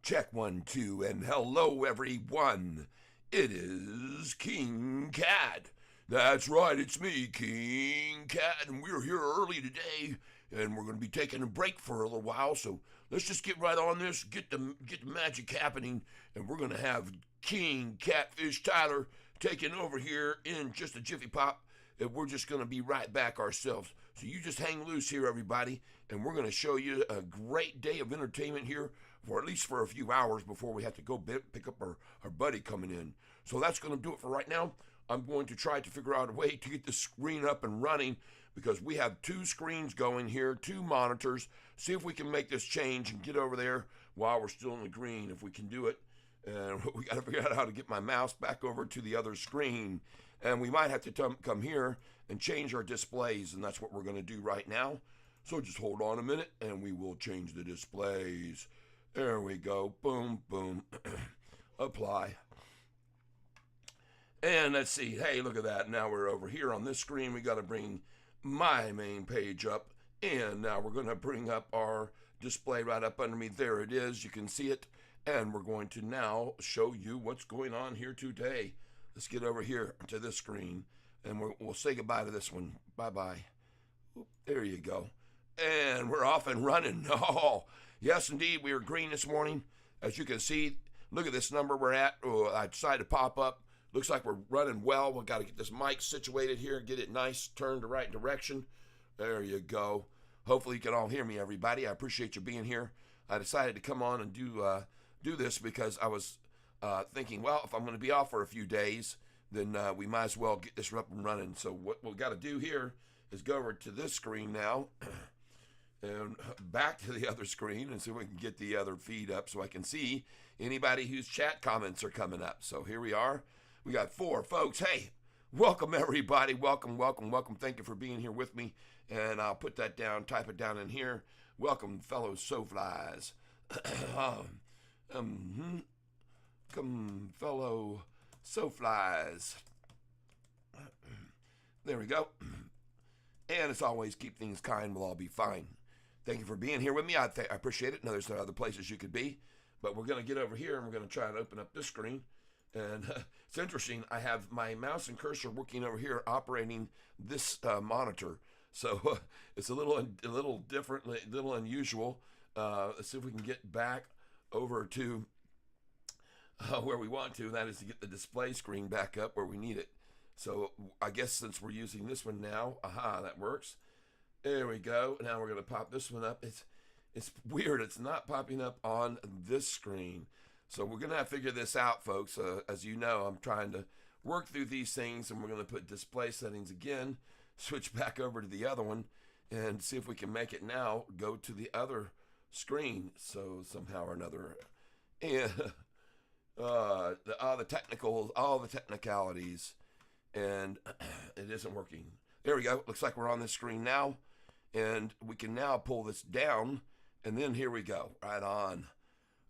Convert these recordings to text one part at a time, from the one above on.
Check 1, 2, and hello everyone. It is King Cat. That's right, it's me, King Cat, and we're here early today, and we're going to be taking a break for a little while. So let's just get right on this, get the magic happening, and we're going to have King Catfish Tyler taking over here in just a jiffy pop. And we're just going to be right back ourselves. So you just hang loose here, everybody, and we're going to show you a great day of entertainment here for at least for a few hours before we have to go pick up our buddy coming in. So that's going to do it for right now. I'm going to try to figure out a way to get the screen up and running because we have two screens going here, two monitors. See if we can make this change and get over there while we're still in the green, if we can do it. And we got to figure out how to get my mouse back over to the other screen. And we might have to come here and change our displays, and that's what we're going to do right now. So just hold on a minute, and we will change the displays. There we go. Boom, boom. Apply. And let's see. Hey, look at that. Now we're over here on this screen. We got to bring my main page up. And now we're going to bring up our display right up under me. There it is. You can see it. And we're going to now show you what's going on here today. Let's get over here to this screen, and we'll say goodbye to this one. Bye-bye. There you go. And we're off and running. Oh, yes, indeed, we are green this morning. As you can see, look at this number we're at. Oh, I decided to pop up. Looks like we're running well. We've got to get this mic situated here, get it nice, turned the right direction. There you go. Hopefully you can all hear me, everybody. I appreciate you being here. I decided to come on and do this because I was thinking, well, if I'm going to be off for a few days, then we might as well get this up and running. So what we've got to do here is go over to this screen now and back to the other screen and see if we can get the other feed up so I can see anybody whose chat comments are coming up. So here we are. We got 4 folks. Hey, welcome everybody. Welcome, welcome, welcome. Thank you for being here with me. And I'll put that down, type it down in here. Welcome, fellow SOFLIES. Come, fellow SOFLIES. There we go. And as always, keep things kind. We'll all be fine. Thank you for being here with me. I appreciate it. Now, there's other places you could be. But we're going to get over here, and we're going to try and open up this screen. And it's interesting. I have my mouse and cursor working over here, operating this monitor. So it's a little different, a little unusual. Let's see if we can get back over to where we want to, and that is to get the display screen back up where we need it. So I guess since we're using this one now, that works. There we go. Now we're going to pop this one up. It's weird. It's not popping up on this screen. So we're going to have to figure this out, folks. As you know, I'm trying to work through these things, and we're going to put display settings again, switch back over to the other one, and see if we can make it now go to the other screen. So somehow or another. And all the technicalities, and it isn't working. There we go. Looks like we're on this screen now, and we can now pull this down, and then here we go. Right on.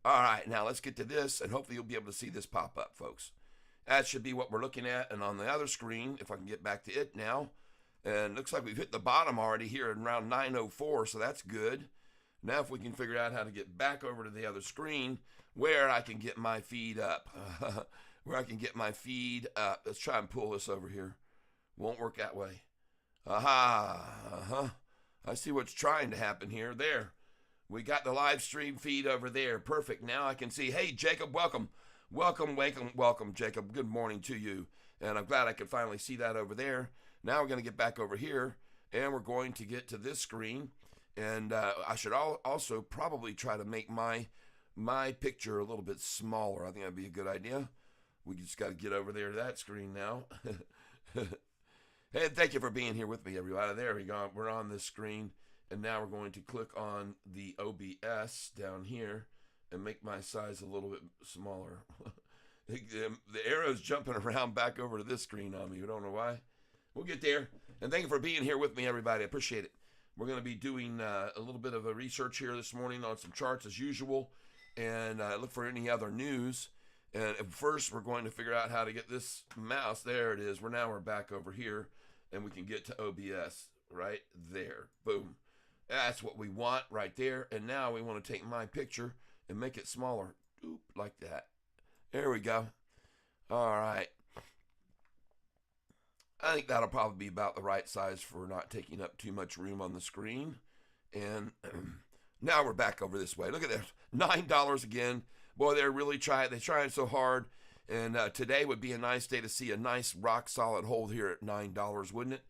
All right, now let's get to this, and hopefully you'll be able to see this pop up, folks. That should be what we're looking at, and on the other screen, if I can get back to it now, and looks like we've hit the bottom already here at around 9:04, so that's good. Now if we can figure out how to get back over to the other screen where I can get my feed up. Let's try and pull this over here. Won't work that way. I see what's trying to happen here. There. We got the live stream feed over there. Perfect. Now I can see. Hey, Jacob, welcome. Welcome, Jacob. Good morning to you. And I'm glad I could finally see that over there. Now we're going to get back over here, and we're going to get to this screen. And I should also probably try to make my picture a little bit smaller. I think that'd be a good idea. We just got to get over there to that screen now. Hey, thank you for being here with me, everybody. There we go. We're on this screen. And now we're going to click on the OBS down here and make my size a little bit smaller. The arrow's jumping around back over to this screen on me. I don't know why. We'll get there. And thank you for being here with me, everybody. I appreciate it. We're going to be doing a little bit of a research here this morning on some charts as usual, and look for any other news. And first, we're going to figure out how to get this mouse. There it is. We're back over here, and we can get to OBS right there. Boom. That's what we want right there. And now we want to take my picture and make it smaller. Oop, like that. There we go. All right. I think that'll probably be about the right size for not taking up too much room on the screen. And now we're back over this way. Look at this. $9 again. Boy, they're really trying. They're trying so hard. And today would be a nice day to see a nice rock solid hold here at $9, wouldn't it?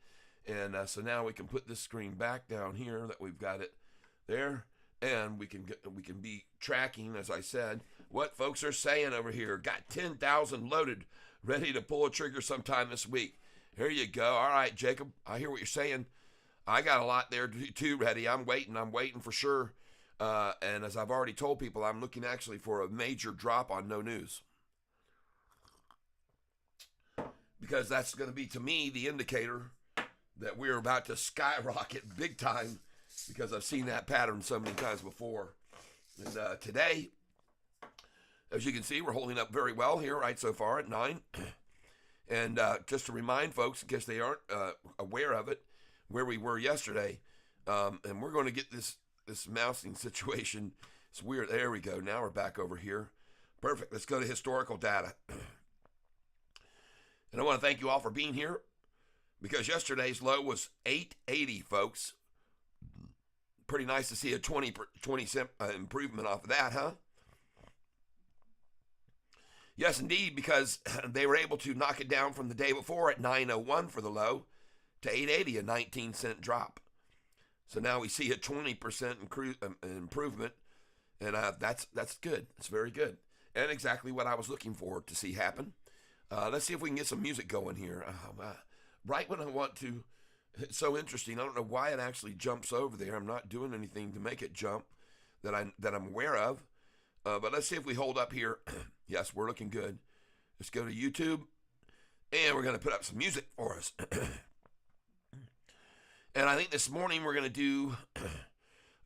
And so now we can put this screen back down here that we've got it there. And we can be tracking, as I said, what folks are saying over here. Got 10,000 loaded, ready to pull a trigger sometime this week. Here you go. All right, Jacob, I hear what you're saying. I got a lot there too ready. I'm waiting for sure. And as I've already told people, I'm looking actually for a major drop on no news. Because that's going to be, to me, the indicator that we're about to skyrocket big time, because I've seen that pattern so many times before. And today, as you can see, we're holding up very well here, right, so far at 9. And just to remind folks, in case they aren't aware of it, where we were yesterday, and we're going to get this mousing situation. It's weird. There we go. Now we're back over here. Perfect. Let's go to historical data. And I want to thank you all for being here, because yesterday's low was 880, folks. Pretty nice to see a 20 cent improvement off of that, huh? Yes, indeed, because they were able to knock it down from the day before at 901 for the low to 880, a 19-cent drop. So now we see a 20% improvement, and that's good. It's very good, and exactly what I was looking for to see happen. Let's see if we can get some music going here. Right when I want to. It's so interesting. I don't know why it actually jumps over there. I'm not doing anything to make it jump that I'm aware of. But let's see if we hold up here. Yes, we're looking good. Let's go to YouTube, and we're going to put up some music for us. And I think this morning we're going to do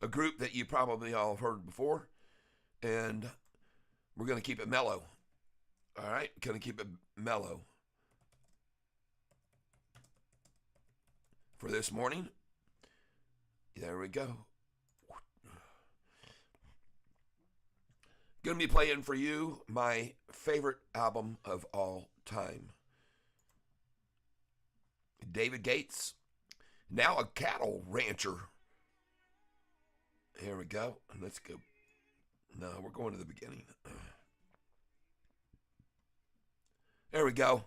a group that you probably all have heard before, and we're going to keep it mellow. All right, going to keep it mellow for this morning. There we go. Going to be playing for you my favorite album of all time. David Gates, now a cattle rancher. Here we go. Let's go. No, we're going to the beginning. There we go.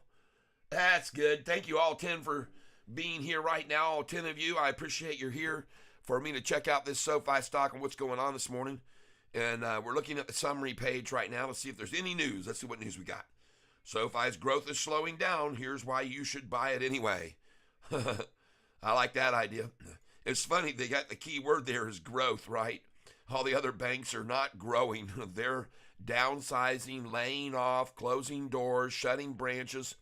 That's good. Thank you all 10 for being here right now. All 10 of you, I appreciate you're here for me to check out this SoFi stock and what's going on this morning. And we're looking at the summary page right now to see if there's any news. Let's see what news we got. SoFi's growth is slowing down. Here's why you should buy it anyway. I like that idea. It's funny, they got the key word there is growth, right? All the other banks are not growing. They're downsizing, laying off, closing doors, shutting branches.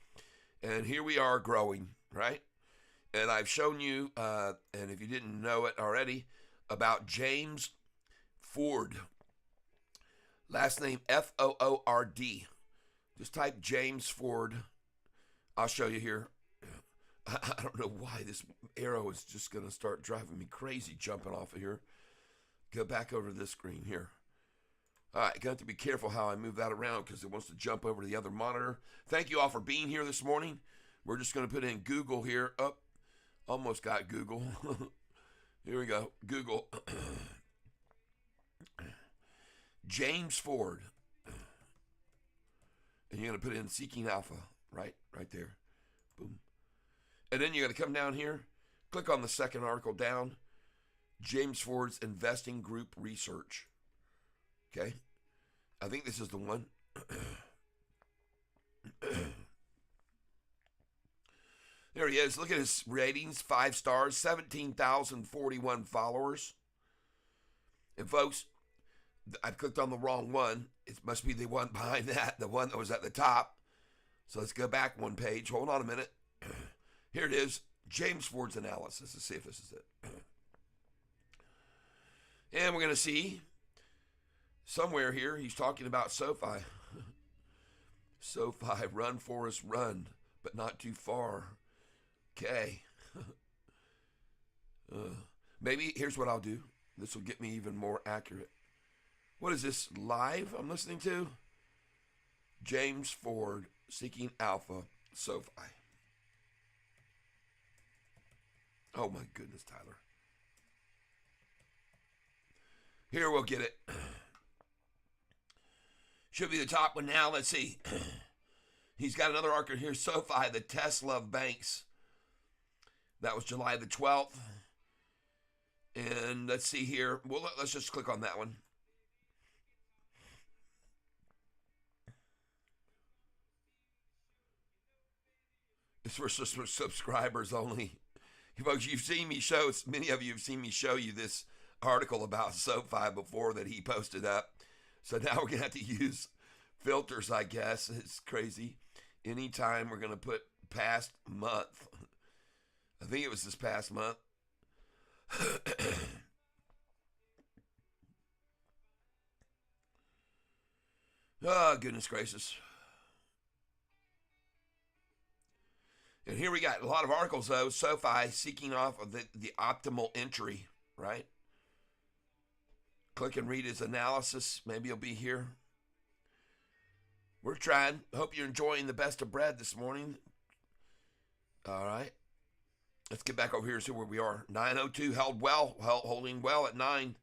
And here we are growing, right? And I've shown you, and if you didn't know it already, about James Ford. Last name F-O-O-R-D. Just type James Ford. I'll show you here. I don't know why this arrow is just going to start driving me crazy jumping off of here. Go back over to this screen here. All right, got to be careful how I move that around because it wants to jump over to the other monitor. Thank you all for being here this morning. We're just going to put in Google here. Oh, almost got Google. Here we go. Google. James Ford. And you're going to put in Seeking Alpha, right there. Boom. And then you're going to come down here, click on the second article down, James Ford's Investing Group Research. Okay? I think this is the one. There he is. Look at his ratings, 5 stars, 17,041 followers. And folks, I clicked on the wrong one. It must be the one behind that, the one that was at the top. So let's go back one page. Hold on a minute. Here it is, James Ford's analysis. Let's see if this is it. And we're going to see somewhere here, he's talking about SoFi. SoFi, run, Forrest, run, but not too far. Okay. Maybe, here's what I'll do. This will get me even more accurate. What is this live I'm listening to? James Ford, Seeking Alpha, SOFI. Oh my goodness, Tyler. Here, we'll get it. Should be the top one now. Let's see. He's got another article here. SOFI, the Tesla of banks. That was July the 12th. And let's see here. Well, let's just click on that one. It's for subscribers only. Folks, you've seen me show, many of you have seen me show you this article about SOFI before that he posted up. So now we're going to have to use filters, I guess. It's crazy. Anytime we're going to put past month. I think it was this past month. Oh, goodness gracious. And here we got a lot of articles, though. SOFI seeking off of the optimal entry, right? Click and read his analysis. Maybe he'll be here. We're trying. Hope you're enjoying the best of bread this morning. All right. Let's get back over here and see where we are. 902 held well, holding well at 9.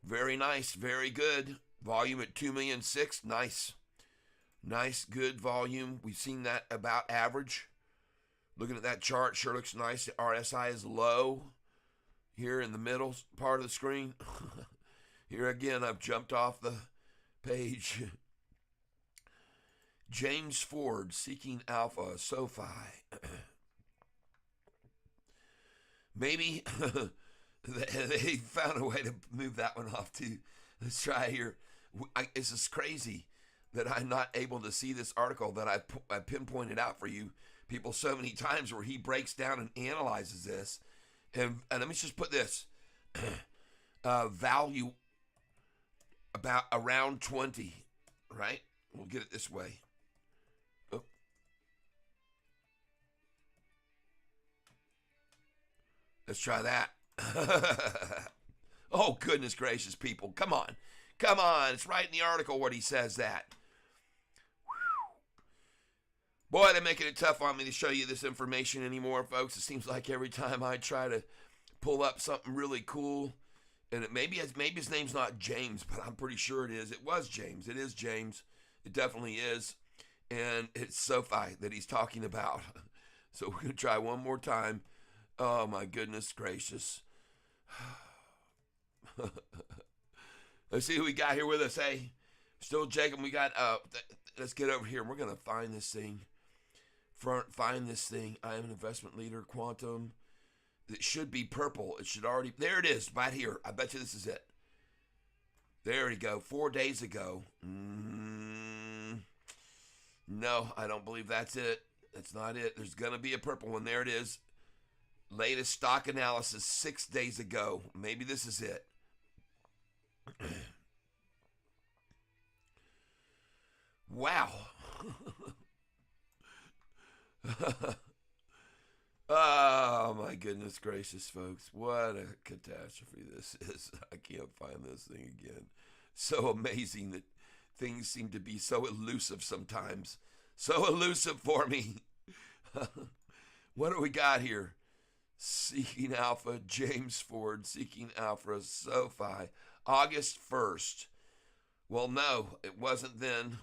Very nice, very good. Volume at 2,000,006. Nice. Nice, good volume. We've seen that about average. Looking at that chart, sure looks nice. The RSI is low here in the middle part of the screen. Here again, I've jumped off the page. James Ford, Seeking Alpha, SOFI. Maybe they found a way to move that one off too. Let's try here. This is crazy that I'm not able to see this article that I pinpointed out for you people so many times where he breaks down and analyzes this. And let me just put this. Value about around 20, right? We'll get it this way. Oh. Let's try that. Oh, goodness gracious, people. Come on. Come on. It's right in the article what he says that. Boy, they're making it tough on me to show you this information anymore, folks. It seems like every time I try to pull up something really cool, and maybe his name's not James, but I'm pretty sure it is. It was James. It is James. It definitely is. And it's SOFI that he's talking about. So we're going to try one more time. Oh, my goodness gracious. Let's see who we got here with us. Hey, still Jacob. We got, let's get over here. We're going to find this thing. Find this thing. I am an investment leader, quantum. It should be purple. It should already, there it is, right here. I bet you this is it. There we go. 4 days ago. No, I don't believe that's it. That's not it. There's going to be a purple one. There it is. Latest stock analysis 6 days ago. Maybe this is it. Wow. Oh, my goodness gracious, folks. What a catastrophe this is. I can't find this thing again. So amazing that things seem to be so elusive sometimes. So elusive for me. What do we got here? Seeking Alpha, James Ford, Seeking Alpha, SOFI, August 1st. Well, no, it wasn't then.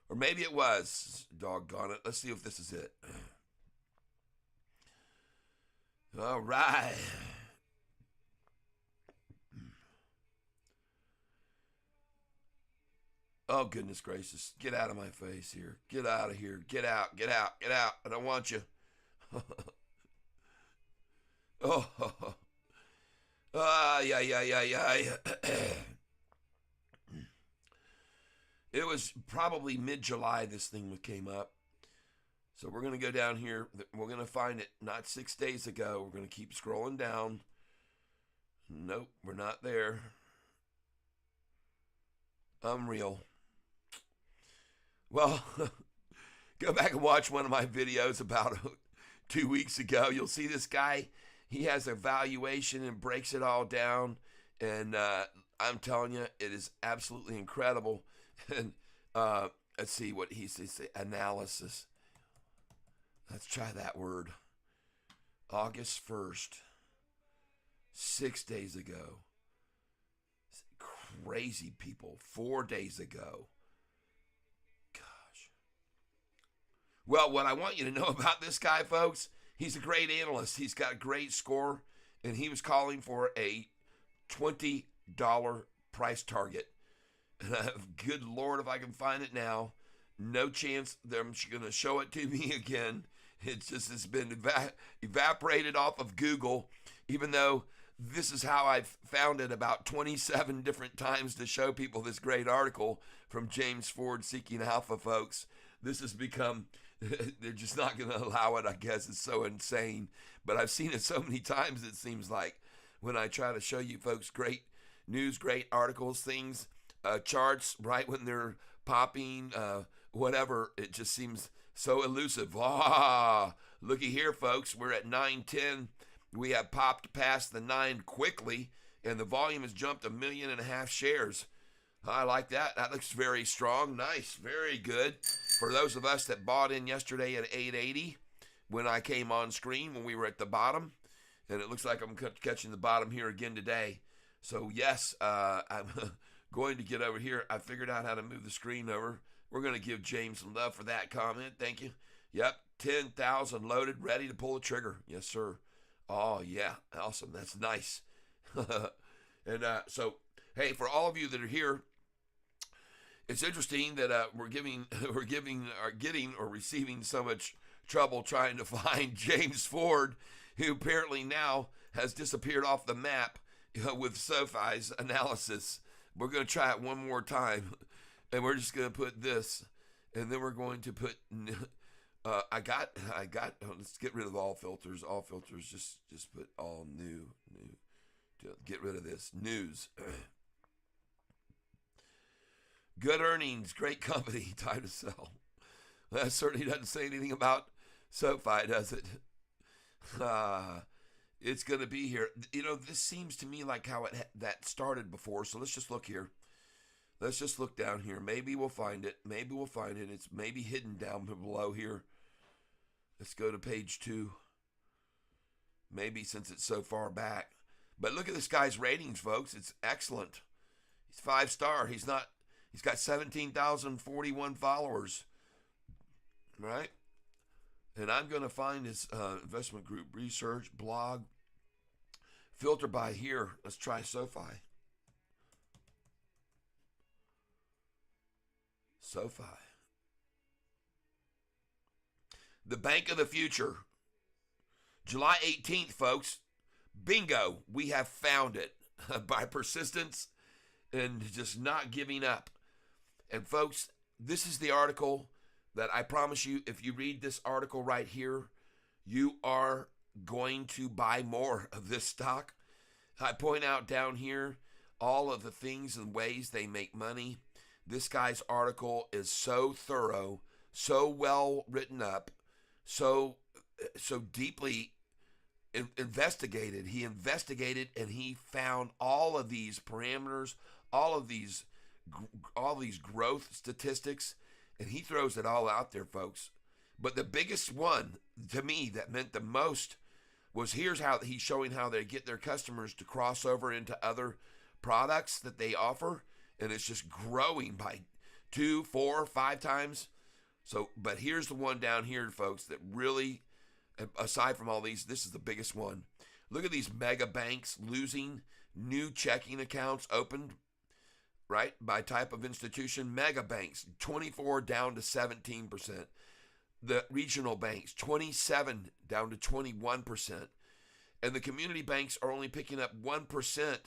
Or maybe it was. Doggone it. Let's see if this is it. All right. Oh, goodness gracious. Get out of my face here. Get out of here. Get out. Get out. Get out. I don't want you. Oh. Yeah. It was probably mid-July this thing came up. So we're going to go down here. We're going to find it not 6 days ago. We're going to keep scrolling down. Nope, we're not there. Unreal. Well, go back and watch one of my videos about 2 weeks ago. You'll see this guy. He has a valuation and breaks it all down. And I'm telling you, it is absolutely incredible. And let's see what he says. Analysis. Let's try that word. August 1st, 6 days ago. Crazy people. 4 days ago. Gosh. Well, what I want you to know about this guy, folks, he's a great analyst. He's got a great score, and he was calling for a $20 price target. And good Lord, if I can find it now, no chance they're going to show it to me again. It just has been evaporated off of Google, even though this is how I've found it about 27 different times to show people this great article from James Ford, Seeking Alpha, folks. This has become, they're just not going to allow it, I guess. It's so insane. But I've seen it so many times, it seems like, when I try to show you folks great news, great articles, things, charts, right when they're popping, whatever. It just seems so elusive. Looky here, folks. We're at 9:10. We have popped past the 9 quickly, and the volume has jumped 1.5 million shares. I like that. That looks very strong. Nice. Very good. For those of us that bought in yesterday at 880, when I came on screen, when we were at the bottom, and it looks like I'm catching the bottom here again today. So, yes, I'm going to get over here. I figured out how to move the screen over. We're going to give James some love for that comment. Thank you. Yep, 10,000 loaded, ready to pull the trigger. Yes, sir. Oh, yeah, awesome. That's nice. And so, hey, for all of you that are here, it's interesting that we're getting or receiving so much trouble trying to find James Ford, who apparently now has disappeared off the map with SOFI's analysis. We're going to try it one more time, and we're just going to put this, and then we're going to put. I got. Let's get rid of all filters. All filters. Just put all new. Get rid of this news. Good earnings, great company, time to sell. That certainly doesn't say anything about SoFi, does it? It's going to be here. You know, this seems to me like how that started before. So let's just look here. Let's just look down here. Maybe we'll find it. It's maybe hidden down below here. Let's go to page 2. Maybe since it's so far back. But look at this guy's ratings, folks. It's excellent. He's 5-star. He's got 17,041 followers. Right? And I'm going to find his investment group research blog. Filter by here. Let's try SoFi. SoFi. The bank of the future. July 18th, folks. Bingo. We have found it by persistence and just not giving up. And folks, this is the article that I promise you, if you read this article right here, you are going to buy more of this stock. I point out down here all of the things and ways they make money. This guy's article is so thorough, so well written up, so deeply investigated. He investigated and he found all of these parameters, all of these growth statistics, and he throws it all out there, folks. But the biggest one to me that meant the most was here's how he's showing how they get their customers to cross over into other products that they offer, and it's just growing by 2, 4, 5 times. So, but here's the one down here, folks, that really, aside from all these, this is the biggest one. Look at these mega banks losing new checking accounts opened, right, by type of institution. Mega banks, 24 down to 17%. The regional banks, 27 down to 21%. And the community banks are only picking up 1%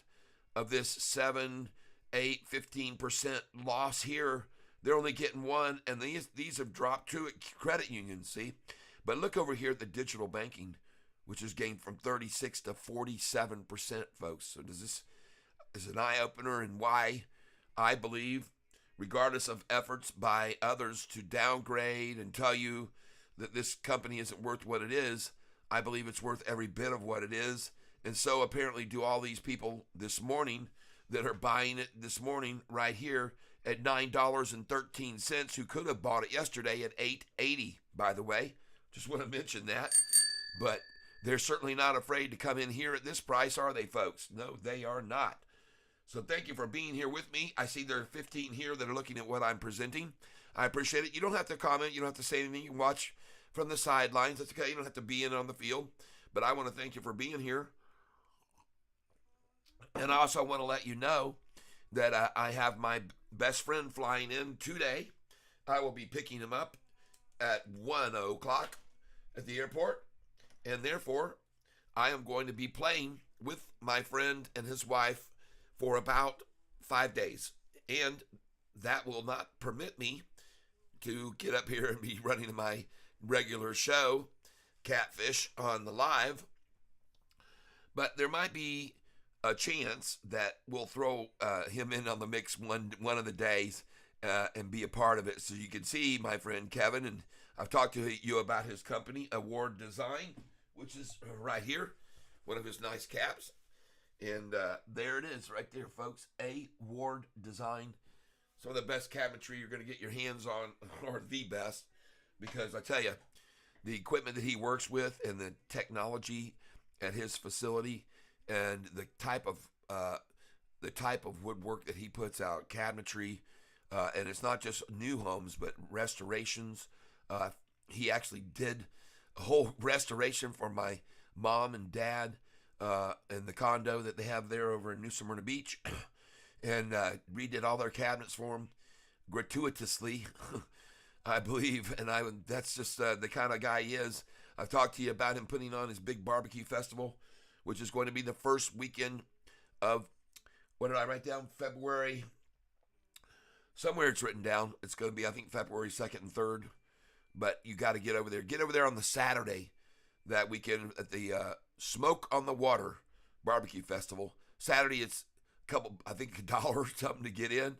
of this 7, 8, 15% loss here. They're only getting 1, and these have dropped to credit unions, see? But look over here at the digital banking, which has gained from 36 to 47%, folks. So this is an eye-opener, and why I believe, regardless of efforts by others to downgrade and tell you that this company isn't worth what it is, I believe it's worth every bit of what it is. And so apparently do all these people this morning that are buying it this morning right here at $9.13, who could have bought it yesterday at $8.80, by the way. Just want to mention that. But they're certainly not afraid to come in here at this price, are they, folks? No, they are not. So thank you for being here with me. I see there are 15 here that are looking at what I'm presenting. I appreciate it. You don't have to comment. You don't have to say anything. You can watch from the sidelines. That's okay. You don't have to be in on the field. But I want to thank you for being here. And I also want to let you know that I have my best friend flying in today. I will be picking him up at 1 o'clock at the airport. And therefore, I am going to be playing with my friend and his wife for about 5 days. And that will not permit me to get up here and be running my regular show, Catfish on the Live. But there might be a chance that we'll throw him in on the mix one of the days and be a part of it. So you can see my friend Kevin, and I've talked to you about his company, Award Design, which is right here, one of his nice caps. And there it is right there, folks, Award Design. Some of the best cabinetry you're going to get your hands on, or the best, because I tell you, the equipment that he works with and the technology at his facility and the type of woodwork that he puts out, cabinetry, and it's not just new homes, but restorations. He actually did a whole restoration for my mom and dad in the condo that they have there over in New Smyrna Beach, and redid all their cabinets for them gratuitously, I believe. And that's just the kind of guy he is. I've talked to you about him putting on his big barbecue festival, which is going to be the first weekend of, what did I write down? February. Somewhere it's written down. It's going to be, I think, February 2nd and 3rd. But you got to get over there. Get over there on the Saturday that weekend at the Smoke on the Water Barbecue Festival. Saturday, it's a couple, I think, $1 or something to get in.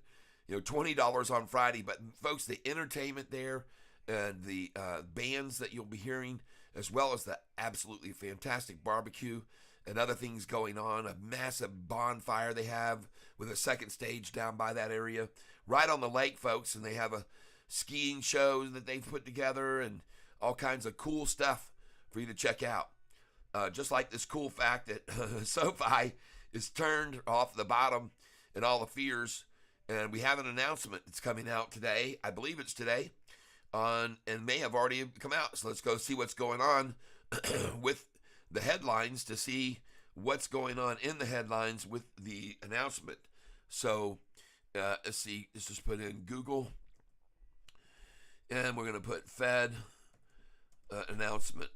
You know, $20 on Friday. But, folks, the entertainment there and the bands that you'll be hearing, as well as the absolutely fantastic barbecue and other things going on, a massive bonfire they have with a second stage down by that area, right on the lake, folks, and they have a skiing show that they've put together and all kinds of cool stuff for you to check out. Just like this cool fact that Sofi is turned off the bottom and all the fears, and we have an announcement that's coming out today. I believe it's today, and may have already come out. So let's go see what's going on with the headlines to see what's going on in the headlines with the announcement. So let's see. Let's just put in Google, and we're going to put Fed announcement.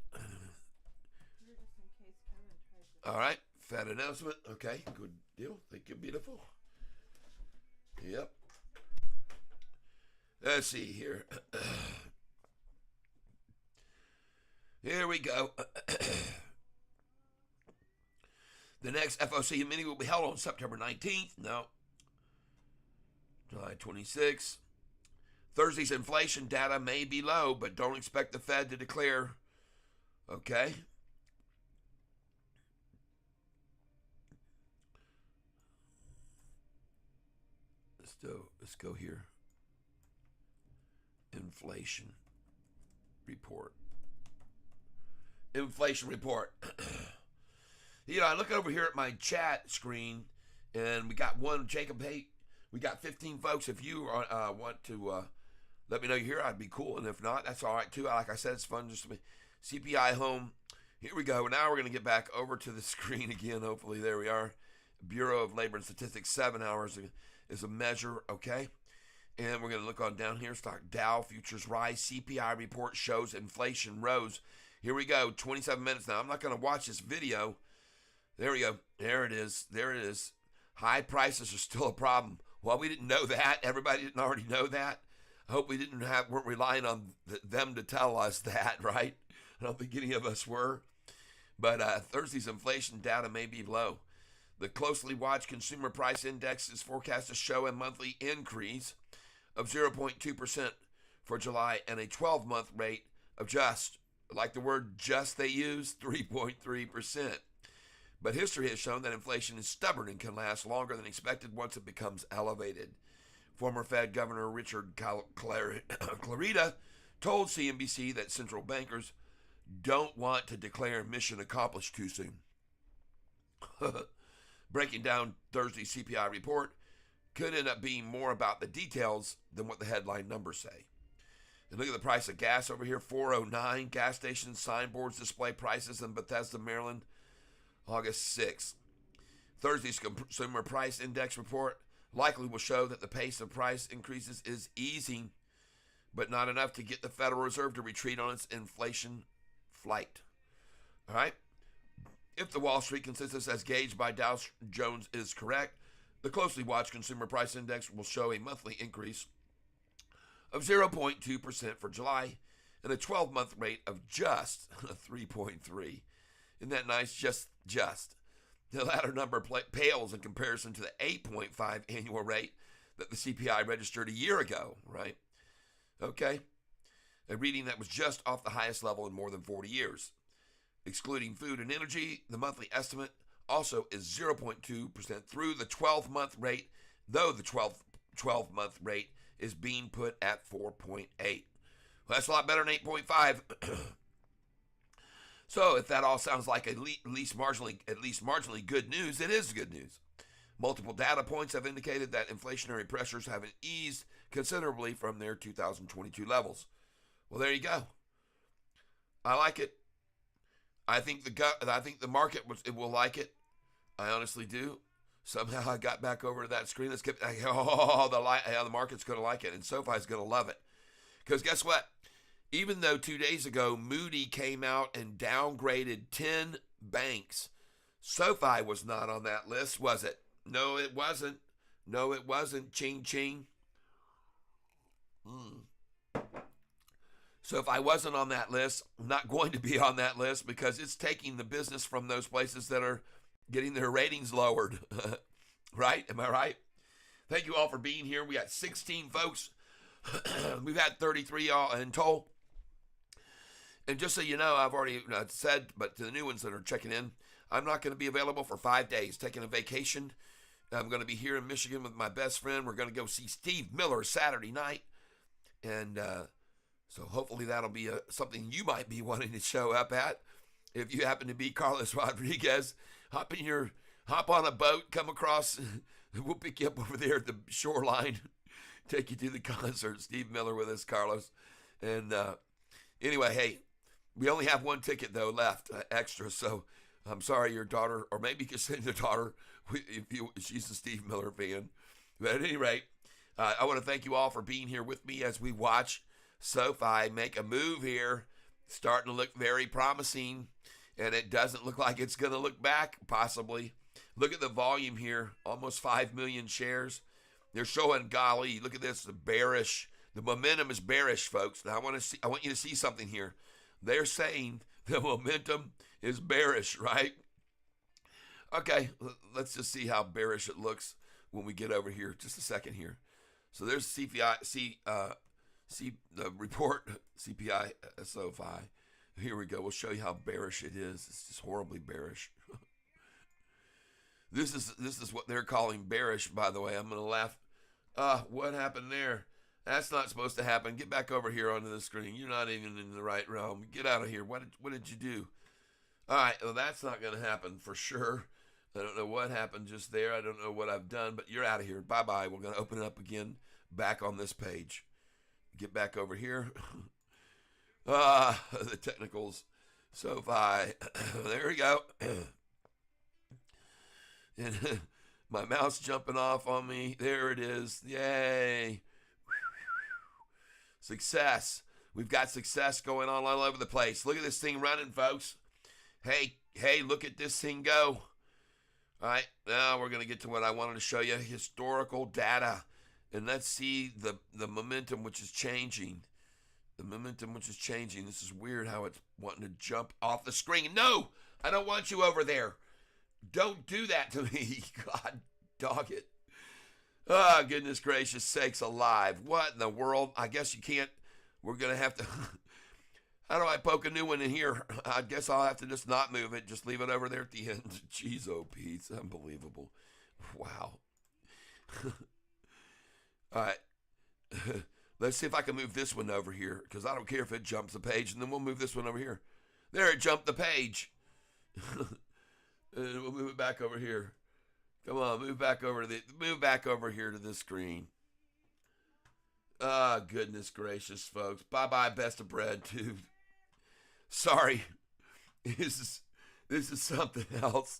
All right, Fed announcement. Okay, good deal. Thank you, beautiful. Yep. Let's see here. Here we go. The next FOC meeting will be held on September 19th. No. July 26th. Thursday's inflation data may be low, but don't expect the Fed to declare. Okay. Let's go here. Inflation report. Inflation report. You know, I look over here at my chat screen, and we got one, Jacob. Hey, we got 15 folks. If you want to let me know you're here, I'd be cool. And if not, that's all right too. Like I said, it's fun just to be CPI home. Here we go. Now we're going to get back over to the screen again. Hopefully, there we are. Bureau of Labor and Statistics, 7 hours is a measure, okay? And we're going to look on down here. Stock Dow futures rise. CPI report shows inflation rose. Here we go. 27 minutes now. I'm not going to watch this video. There we go. There it is. There it is. High prices are still a problem. Well, we didn't know that. Everybody didn't already know that. I hope we weren't relying on them to tell us that, right? I don't think any of us were. But Thursday's inflation data may be low. The closely watched consumer price index is forecast to show a monthly increase of 0.2% for July and a 12-month rate of just, like the word just they use, 3.3%. But history has shown that inflation is stubborn and can last longer than expected once it becomes elevated. Former Fed Governor Richard Clarida told CNBC that central bankers don't want to declare mission accomplished too soon. Breaking down Thursday's CPI report could end up being more about the details than what the headline numbers say. And look at the price of gas over here, $4.09. Gas stations signboards display prices in Bethesda, Maryland, August 6th. Thursday's Consumer Price Index report likely will show that the pace of price increases is easing, but not enough to get the Federal Reserve to retreat on its inflation flight. All right? If the Wall Street consensus as gauged by Dow Jones is correct, the closely watched Consumer Price Index will show a monthly increase of 0.2% for July and a 12-month rate of just 3.3. Isn't that nice? Just. The latter number pales in comparison to the 8.5 annual rate that the CPI registered a year ago, right? Okay. A reading that was just off the highest level in more than 40 years. Excluding food and energy, the monthly estimate also is 0.2% through the 12-month rate, though the 12-month rate is being put at 4.8. Well, that's a lot better than 8.5. So if that all sounds like at least marginally good news, it is good news. Multiple data points have indicated that inflationary pressures haven't eased considerably from their 2022 levels. Well, there you go. I like it. I think the market will like it. I honestly do. Somehow I got back over to that screen. Let's get the market's going to like it, and SoFi's going to love it. Because guess what? Even though 2 days ago Moody came out and downgraded 10 banks, SoFi was not on that list, was it? No, it wasn't. No, it wasn't. Ching, ching. SoFi wasn't on that list. I'm not going to be on that list because it's taking the business from those places that are getting their ratings lowered. Right? Am I right? Thank you all for being here. We got 16 folks. We've had 33 all in total. And just so you know, I've already said, but to the new ones that are checking in, I'm not going to be available for 5 days, taking a vacation. I'm going to be here in Michigan with my best friend. We're going to go see Steve Miller Saturday night. And so hopefully that'll be something you might be wanting to show up at. If you happen to be Carlos Rodriguez, hop on a boat, come across, we'll pick you up over there at the shoreline, take you to the concert. Steve Miller with us, Carlos. And anyway, hey, we only have one ticket, though, left, extra. So I'm sorry your daughter, or maybe you can send your daughter if she's a Steve Miller fan. But at any rate, I want to thank you all for being here with me as we watch SoFi make a move here, starting to look very promising. And it doesn't look like it's going to look back, possibly. Look at the volume here, almost 5 million shares. They're showing, golly, look at this, the bearish. The momentum is bearish, folks. Now, I want you to see something here. They're saying the momentum is bearish, right? Okay, let's just see how bearish it looks when we get over here. Just a second here. So there's CPI, the report, CPI, SOFI. Here we go. We'll show you how bearish it is. It's just horribly bearish. This is what they're calling bearish, by the way. I'm going to laugh. What happened there? That's not supposed to happen. Get back over here onto the screen. You're not even in the right realm. Get out of here. What did you do? All right. Well, that's not going to happen for sure. I don't know what happened just there. I don't know what I've done, but you're out of here. Bye-bye. We're going to open it up again back on this page. Get back over here. The technicals. SoFi. There we go. And my mouse jumping off on me. There it is. Yay. Success. We've got success going on all over the place. Look at this thing running, folks. Hey, look at this thing go. All right, now we're going to get to what I wanted to show you, historical data. And let's see the momentum which is changing. The momentum which is changing. This is weird how it's wanting to jump off the screen. No, I don't want you over there. Don't do that to me. God dog it. Oh, goodness gracious sakes alive. What in the world? I guess you can't. We're going to have to. How do I poke a new one in here? I guess I'll have to just not move it. Just leave it over there at the end. Jeez, oh, Pete. Unbelievable. Wow. All right. Let's see if I can move this one over here, because I don't care if it jumps the page, and then we'll move this one over here. There, it jumped the page. We'll move it back over here. Come on, move back over here to this screen. Ah, goodness gracious, folks. Bye-bye, best of bread, too. Sorry. This is something else.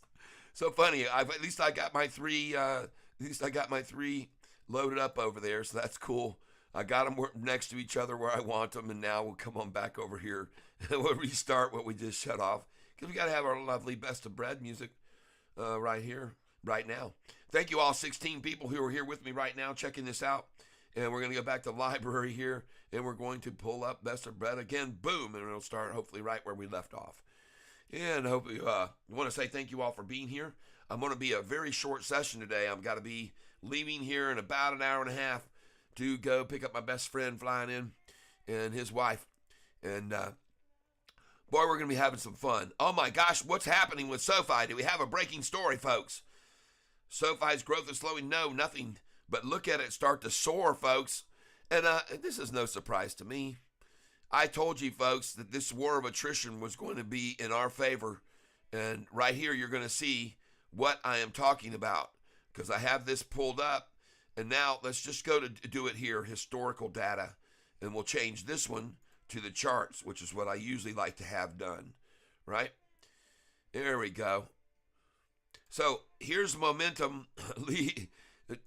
So funny. At least I got my three loaded up over there, so that's cool. I got them next to each other where I want them, and now we'll come on back over here and we'll restart what we just shut off, because we got to have our lovely best of bread music right here, right now. Thank you all 16 people who are here with me right now checking this out. And we're going to go back to the library here, and we're going to pull up Best of Bread again. Boom, and it'll start hopefully right where we left off. And hopefully, I want to say thank you all for being here. I'm going to be a very short session today. I've got to be leaving here in about an hour and a half to go pick up my best friend flying in and his wife. And boy, we're going to be having some fun. Oh my gosh, what's happening with SoFi? Do we have a breaking story, folks? SoFi's growth is slowing? No, nothing. But look at it start to soar, folks. And this is no surprise to me. I told you, folks, that this war of attrition was going to be in our favor. And right here, you're going to see what I am talking about, because I have this pulled up. And now let's just go to do it here, historical data. And we'll change this one to the charts, which is what I usually like to have done, right? There we go. So here's momentum.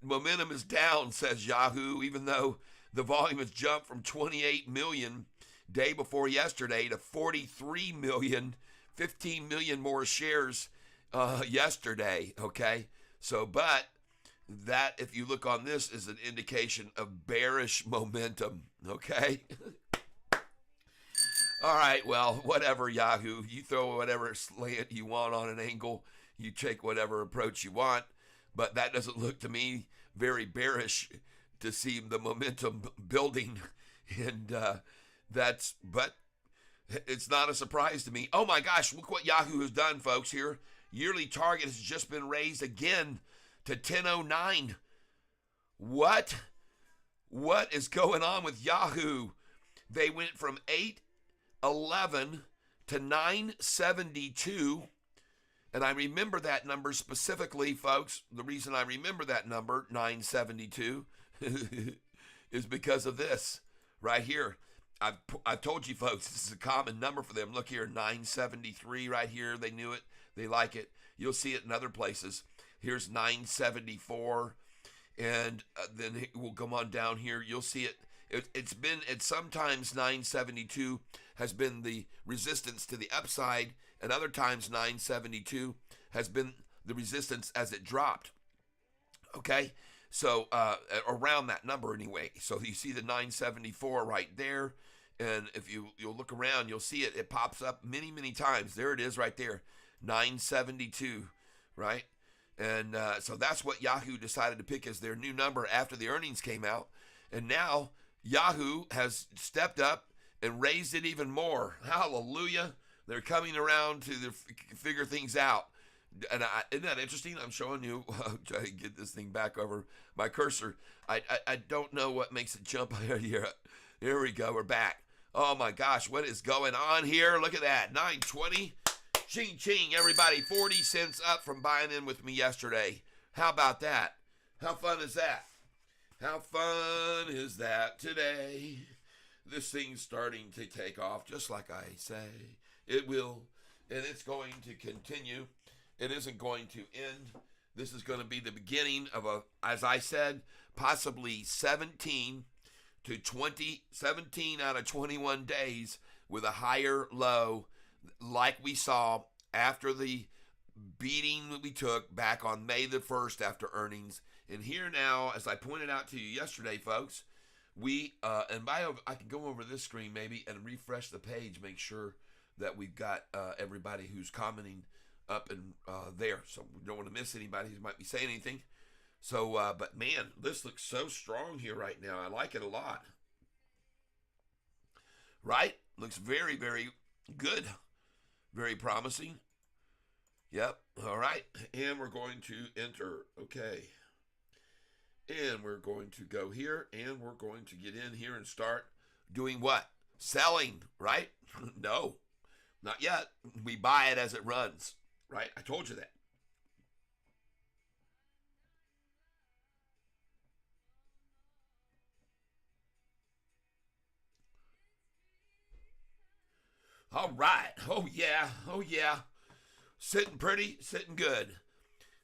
Momentum is down, says Yahoo, even though the volume has jumped from 28 million day before yesterday to 43 million, 15 million more shares yesterday, okay? So, but that, if you look on this, is an indication of bearish momentum, okay? All right, well, whatever, Yahoo. You throw whatever slant you want on an angle. You take whatever approach you want. But that doesn't look to me very bearish to see the momentum building. And but it's not a surprise to me. Oh my gosh, look what Yahoo has done, folks, here. Yearly target has just been raised again to 1009. What? What is going on with Yahoo? They went from 811 to 972. And I remember that number specifically, folks. The reason I remember that number, 972, is because of this right here. I've told you, folks, this is a common number for them. Look here, 973 right here. They knew it. They like it. You'll see it in other places. Here's 974. And then we'll come on down here. You'll see it. It's sometimes 972 has been the resistance to the upside, and other times 972 has been the resistance as it dropped. Okay, so around that number anyway. So you see the 974 right there, and if you'll look around, you'll see it. It pops up many times. There it is right there, 972, right? And so that's what Yahoo decided to pick as their new number after the earnings came out, and now Yahoo has stepped up and raised it even more. Hallelujah. They're coming around to figure things out. And isn't that interesting? I'm showing you, try to get this thing back over my cursor. I don't know what makes it jump here. Here we go. We're back. Oh my gosh, what is going on here? Look at that. 920. Ching, ching, everybody. 40 cents up from buying in with me yesterday. How about that? How fun is that? How fun is that today? This thing's starting to take off, just like I say. It will, and it's going to continue. It isn't going to end. This is going to be the beginning of as I said, possibly 17 out of 21 days with a higher low, like we saw after the beating that we took back on May the 1st after earnings. And here now, as I pointed out to you yesterday, folks, we, I can go over this screen maybe and refresh the page, make sure that we've got everybody who's commenting up and there. So we don't want to miss anybody who might be saying anything. So, but man, this looks so strong here right now. I like it a lot. Right? Looks very, very good. Very promising. Yep. All right. And we're going to enter. Okay. And we're going to go here and we're going to get in here and start doing what? Selling, right? No, not yet. We buy it as it runs, right? I told you that. All right. Oh, yeah. Oh, yeah. Sitting pretty, sitting good.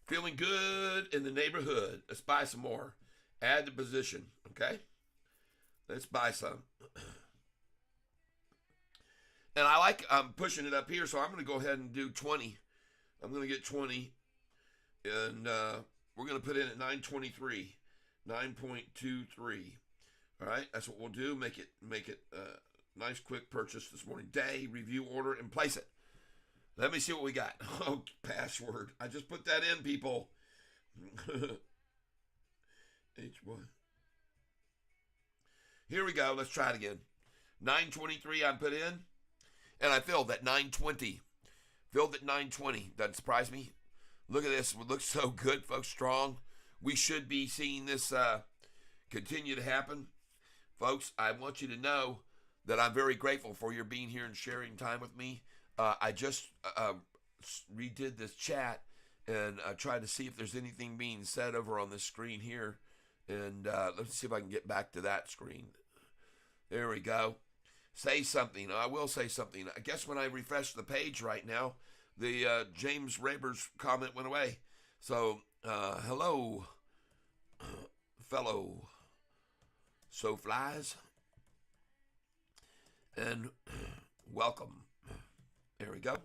Feeling good in the neighborhood. Let's buy some more. Add the position, okay? Let's buy some. And I'm pushing it up here, so I'm going to go ahead and do 20. I'm going to get 20. And we're going to put in at 923. 9.23. All right, that's what we'll do. Make it nice quick purchase this morning. Day, review order, and place it. Let me see what we got. Oh, password. I just put that in, people. H1. Here we go. Let's try it again. 923 I put in. And I filled at 920. Filled at 920. Doesn't surprise me. Look at this. It looks so good, folks. Strong. We should be seeing this continue to happen. Folks, I want you to know that I'm very grateful for your being here and sharing time with me. I just redid this chat and tried to see if there's anything being said over on this screen here. And let's see if I can get back to that screen. There we go. Say something. I will say something. I guess when I refresh the page right now, the James Raber's comment went away. So, hello, fellow SOFLIES, and welcome. There we go.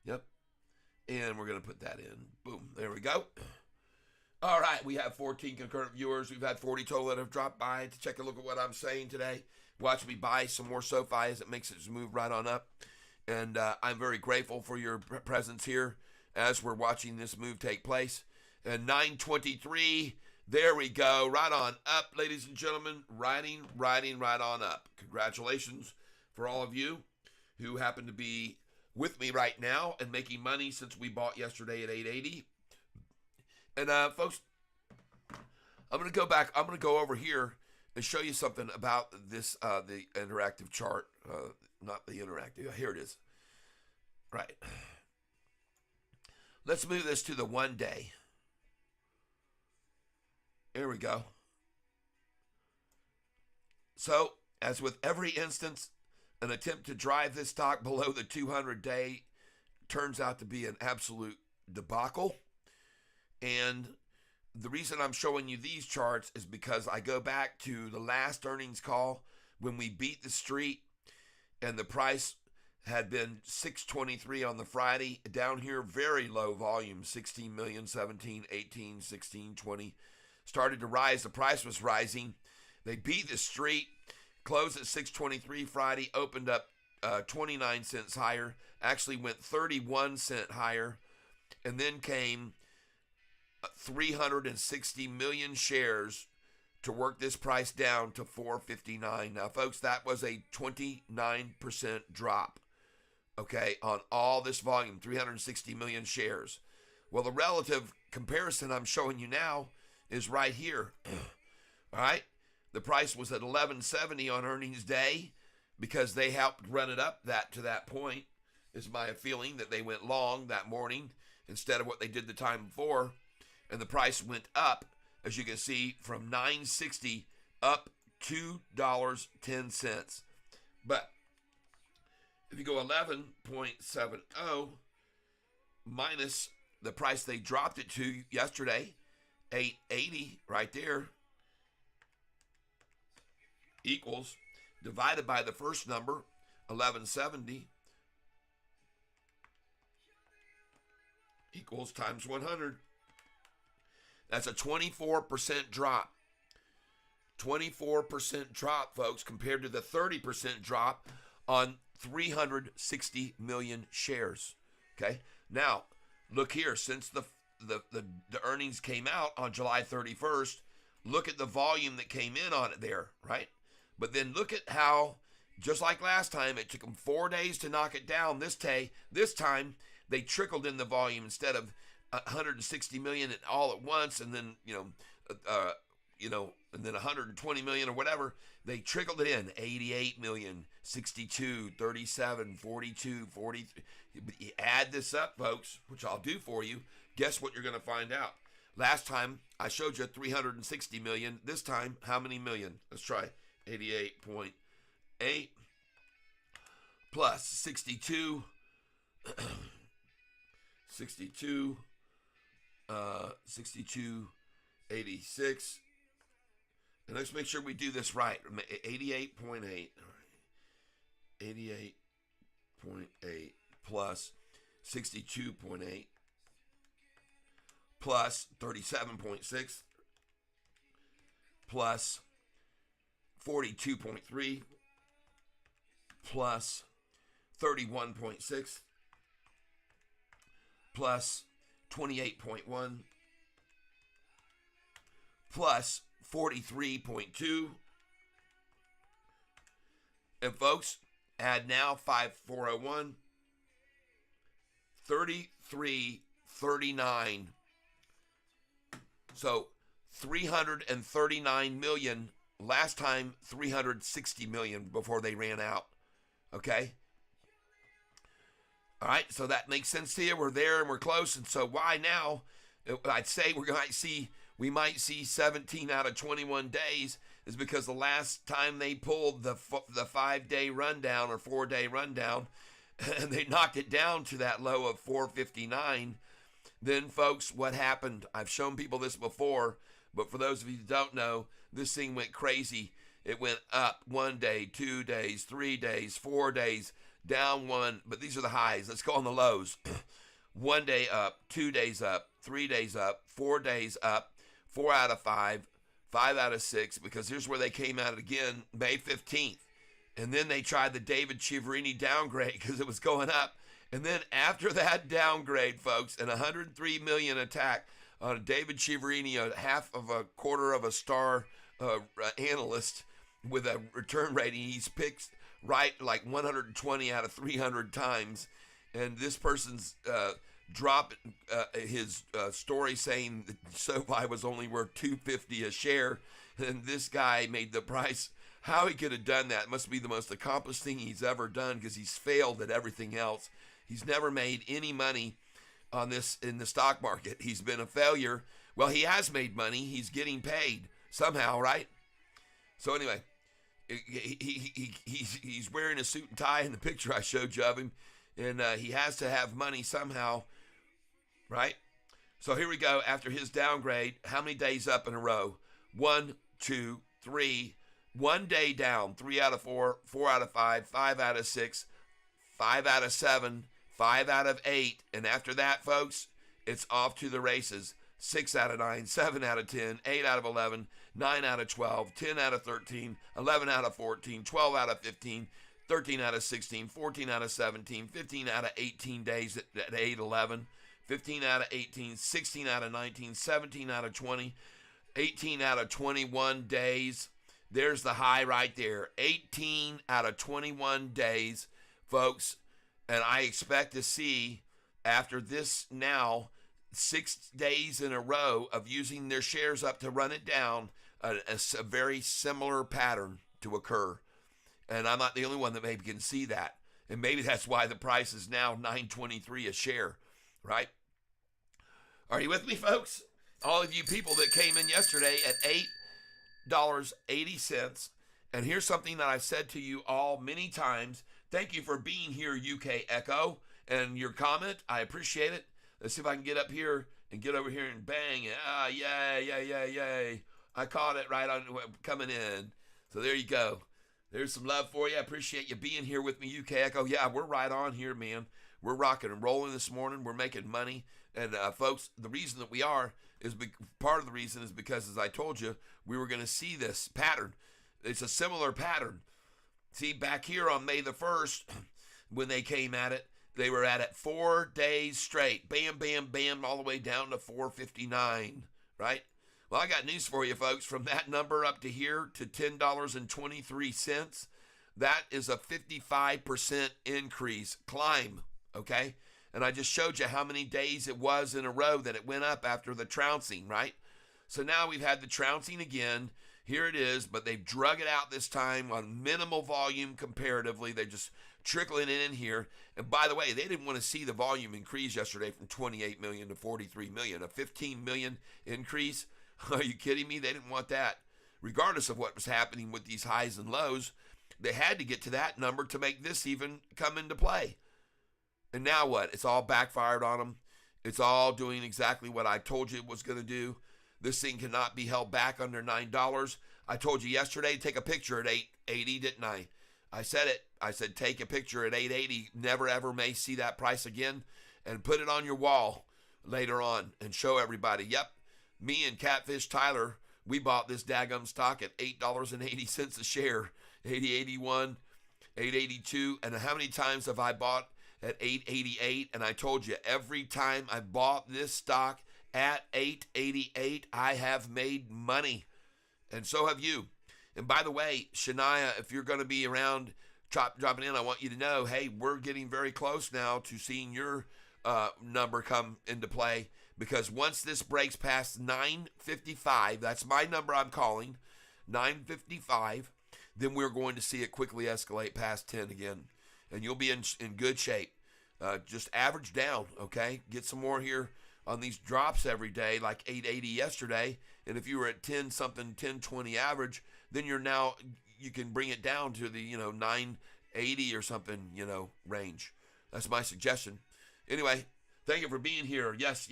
Yep. And we're going to put that in. Boom. There we go. All right. We have 14 concurrent viewers. We've had 40 total that have dropped by to check a look at what I'm saying today. Watch me buy some more SOFI as it makes it move right on up. And I'm very grateful for your presence here as we're watching this move take place. And 923, there we go. Right on up, ladies and gentlemen. Riding right on up. Congratulations for all of you who happen to be with me right now and making money since we bought yesterday at 880. And folks, I'm going to go back. I'm going to go over here and show you something about this, the interactive chart. Not the interactive. Here it is. Right. Let's move this to the 1 day. Here we go. So, as with every instance, an attempt to drive this stock below the 200-day turns out to be an absolute debacle. And the reason I'm showing you these charts is because I go back to the last earnings call when we beat the street and the price had been 623 on the Friday. Down here, very low volume, 16 million, 17, 18, 16, 20. Started to rise. The price was rising. They beat the street, closed at 623 Friday, opened up 29 cents higher, actually went 31 cents higher, and then came 360 million shares to work this price down to 459. Now, folks, that was a 29% drop, okay, on all this volume, 360 million shares. Well, the relative comparison I'm showing you now is right here. All right, the price was at 1170 on earnings day because they helped run it up to that point. Is my feeling that they went long that morning instead of what they did the time before, and the price went up, as you can see, from $9.60 up $2.10. But if you go 11.70 minus the price they dropped it to yesterday, 880 right there, equals, divided by the first number, 1170, equals times 100. That's a 24% drop. 24% drop, folks, compared to the 30% drop on 360 million shares. Okay? Now, look here. Since the earnings came out on July 31st, look at the volume that came in on it there, right? But then look at how Just like last time, it took them 4 days to knock it down. This time, they trickled in the volume instead of 160 million all at once, and then and then 120 million or whatever. They trickled it in 88 million, 62, 37, 42, 43. You add this up, folks, which I'll do for you. Guess what you're going to find out? Last time I showed you 360 million. This time, how many million? Let's try 88.8 plus 62, 62, 86. And let's make sure we do this right. 88.8. 88.8 plus 62.8 plus 37.6 plus 42.3 plus 31.6 plus 28.1 plus 43.2. And folks, add now 5401, 3339. So 339 million. Last time 360 million before they ran out. Okay? All right, so that makes sense to you. We're there and we're close. And so why now? I'd say we might see 17 out of 21 days is because the last time they pulled the 5-day rundown or 4-day rundown and they knocked it down to that low of 459, then folks, what happened? I've shown people this before, but for those of you who don't know, this thing went crazy. It went up 1 day, 2 days, 3 days, 4 days, down one, but these are the highs. Let's go on the lows. 1 day up, 2 days up, 3 days up, 4 days up, 4 out of 5, 5 out of 6, because here's where they came out again, May 15th. And then they tried the David Chiaverini downgrade because it was going up. And then after that downgrade, folks, an 103 million attack on David Chiaverini, a half of a quarter of a star analyst with a return rating. He's picked right like 120 out of 300 times. And this person's dropped his story saying that SOFI was only worth $250 a share. And this guy made the price. How he could have done that must be the most accomplished thing he's ever done, because he's failed at everything else. He's never made any money on this in the stock market. He's been a failure. Well, he has made money. He's getting paid somehow, right? So anyway, he's wearing a suit and tie in the picture I showed you of him, and he has to have money somehow, right? So here we go. After his downgrade, how many days up in a row? 1, 2, 3. 1 day down. 3 out of 4, 4 out of 5, 5 out of 6, 5 out of 7, 5 out of 8. And after that, folks, it's off to the races. 6 out of 9, 7 out of 10, 8 out of 11, 9 out of 12, 10 out of 13, 11 out of 14, 12 out of 15, 13 out of 16, 14 out of 17, 15 out of 18 days at 8-11, 15 out of 18, 16 out of 19, 17 out of 20, 18 out of 21 days. There's the high right there. 18 out of 21 days, folks. And I expect to see, after this now, 6 days in a row of using their shares up to run it down, a very similar pattern to occur. And I'm not the only one that maybe can see that. And maybe that's why the price is now $9.23 a share, right? Are you with me, folks? All of you people that came in yesterday at $8.80. And here's something that I've said to you all many times. Thank you for being here, UK Echo, and your comment. I appreciate it. Let's see if I can get up here and get over here and bang. Yay. I caught it right on coming in. So there you go. There's some love for you. I appreciate you being here with me, UK Echo. Yeah, we're right on here, man. We're rocking and rolling this morning. We're making money. And folks, the reason that we are is part of the reason is because, as I told you, we were going to see this pattern. It's a similar pattern. See, back here on May the 1st, when they came at it, they were at it 4 days straight. Bam, bam, bam, all the way down to 459, right? Well, I got news for you, folks. From that number up to here to $10.23, That is a 55% increase climb, okay? And I just showed you how many days it was in a row that it went up after the trouncing, right? So now we've had the trouncing again. Here it is, but they've drug it out this time on minimal volume comparatively. They're just trickling it in here. And by the way, they didn't want to see the volume increase yesterday from 28 million to 43 million, a 15 million increase. Are you kidding me? They didn't want that. Regardless of what was happening with these highs and lows, they had to get to that number to make this even come into play. And now what? It's all backfired on them. It's all doing exactly what I told you it was going to do. This thing cannot be held back under $9. I told you yesterday, take a picture at $8.80, didn't I? I said it. I said, take a picture at $8.80. Never, ever may see that price again. And put it on your wall later on and show everybody. Yep, me and Catfish Tyler, we bought this daggum stock at $8.80 a share. 80.81, 8.82. And how many times have I bought at 8.88? And I told you, every time I bought this stock at 8.88, I have made money. And so have you. And by the way, Shania, if you're going to be around dropping in, I want you to know, hey, we're getting very close now to seeing your number come into play. Because once this breaks past 9.55, that's my number I'm calling, 9.55, then we're going to see it quickly escalate past 10 again. And you'll be in good shape. Just average down, okay? Get some more here on these drops every day, like 8.80 yesterday. And if you were at 10-something, 10.20 average, then you can bring it down to the, 9.80 or something, range. That's my suggestion. Anyway, thank you for being here. Yes.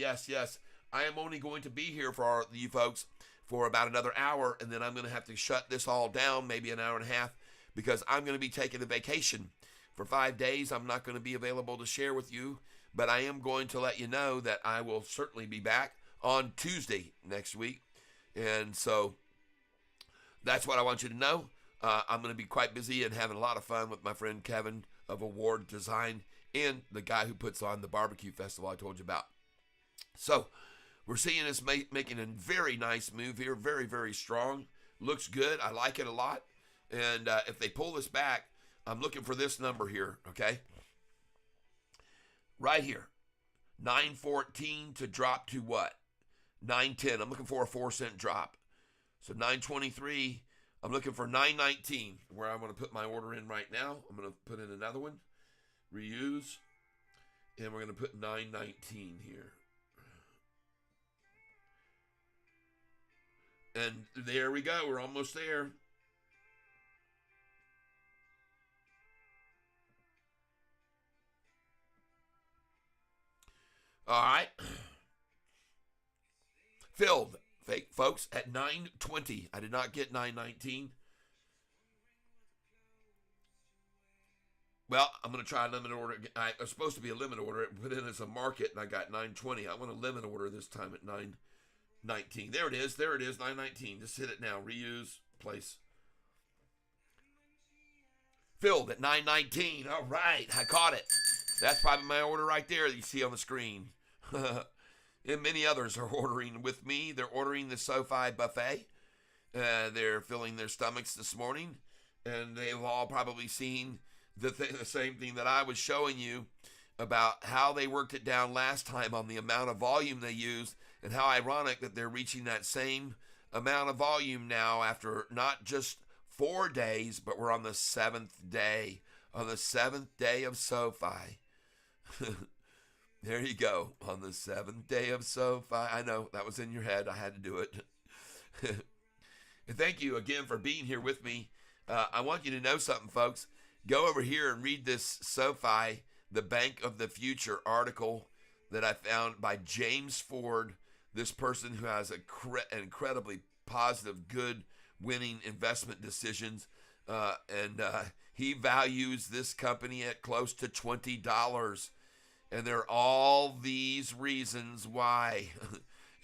I am only going to be here for you folks for about another hour, and then I'm going to have to shut this all down, maybe an hour and a half, because I'm going to be taking a vacation for 5 days. I'm not going to be available to share with you, but I am going to let you know that I will certainly be back on Tuesday next week. And so that's what I want you to know. I'm going to be quite busy and having a lot of fun with my friend Kevin of Award Design and the guy who puts on the barbecue festival I told you about. So we're seeing us making a very nice move here. Very, very strong. Looks good. I like it a lot. And if they pull this back, I'm looking for this number here, okay? Right here. 9.14 to drop to what? 9.10. I'm looking for a 4-cent drop. So 9.23. I'm looking for 9.19, where I'm going to put my order in right now. I'm going to put in another one. Reuse. And we're going to put 9.19 here. And there we go. We're almost there. All right. Filled, folks, at 9.20. I did not get 9.19. Well, I'm going to try a limit order. I was supposed to be a limit order. It put in as a market, and I got 9.20. I want a limit order this time at 9.19. There it is. 9.19. Just hit it now. Reuse. Place. Filled at 9.19. All right. I caught it. That's probably my order right there that you see on the screen. And many others are ordering with me. They're ordering the SOFI buffet. They're filling their stomachs this morning. And they've all probably seen the same thing that I was showing you about how they worked it down last time on the amount of volume they used, and how ironic that they're reaching that same amount of volume now after not just 4 days, but we're on the 7th day. On the 7th day of SOFI. There you go. On the 7th day of SOFI. I know, that was in your head. I had to do it. And thank you again for being here with me. I want you to know something, folks. Go over here and read this SOFI, the Bank of the Future article that I found by James Ford, this person who has incredibly positive, good, winning investment decisions. And he values this company at close to $20. And there are all these reasons why.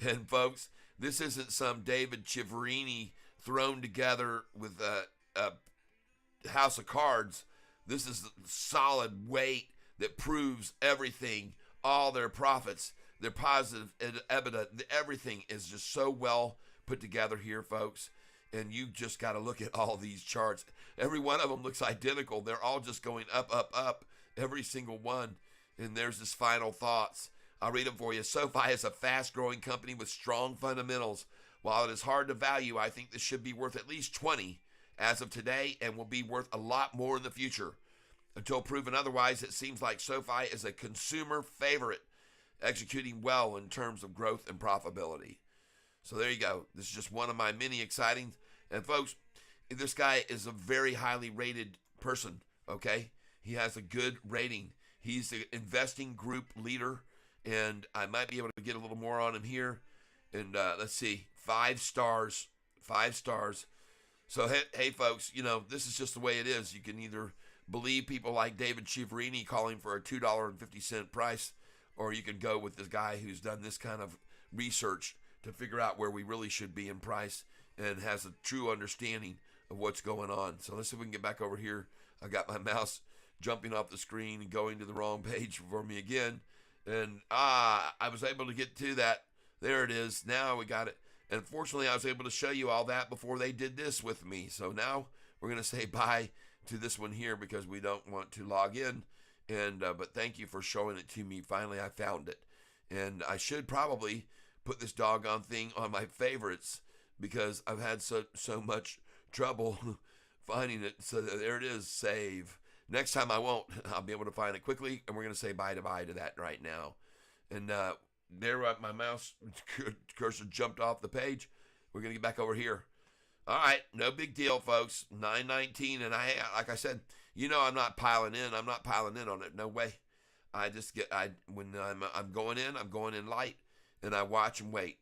And folks, this isn't some David Chiaverini thrown together with a house of cards. This is solid weight that proves everything, all their profits, their positive EBITDA, everything is just so well put together here, folks. And you just got to look at all these charts. Every one of them looks identical. They're all just going up, up, up, every single one. And there's his final thoughts. I'll read them for you. SoFi is a fast-growing company with strong fundamentals. While it is hard to value, I think this should be worth at least 20 as of today and will be worth a lot more in the future. Until proven otherwise, it seems like SoFi is a consumer favorite, executing well in terms of growth and profitability. So there you go. This is just one of my many exciting. And folks, this guy is a very highly rated person, okay? He has a good rating. He's the investing group leader, and I might be able to get a little more on him here. And let's see, 5 stars, 5 stars. So, hey, folks, you know, this is just the way it is. You can either believe people like David Chiaverini calling for a $2.50 price, or you can go with this guy who's done this kind of research to figure out where we really should be in price and has a true understanding of what's going on. So let's see if we can get back over here. I got my mouse jumping off the screen and going to the wrong page for me again. And I was able to get to that. There it is. Now we got it. And fortunately, I was able to show you all that before they did this with me. So now we're going to say bye to this one here because we don't want to log in. And but thank you for showing it to me. Finally, I found it. And I should probably put this doggone thing on my favorites because I've had so much trouble finding it. So there it is, save. Next time I won't. I'll be able to find it quickly, and we're going to say bye to that right now. And there my mouse cursor jumped off the page. We're going to get back over here. All right, no big deal, folks. 919, and like I said, you know I'm not piling in. I'm not piling in on it. No way. When I'm going in light. And I watch and wait.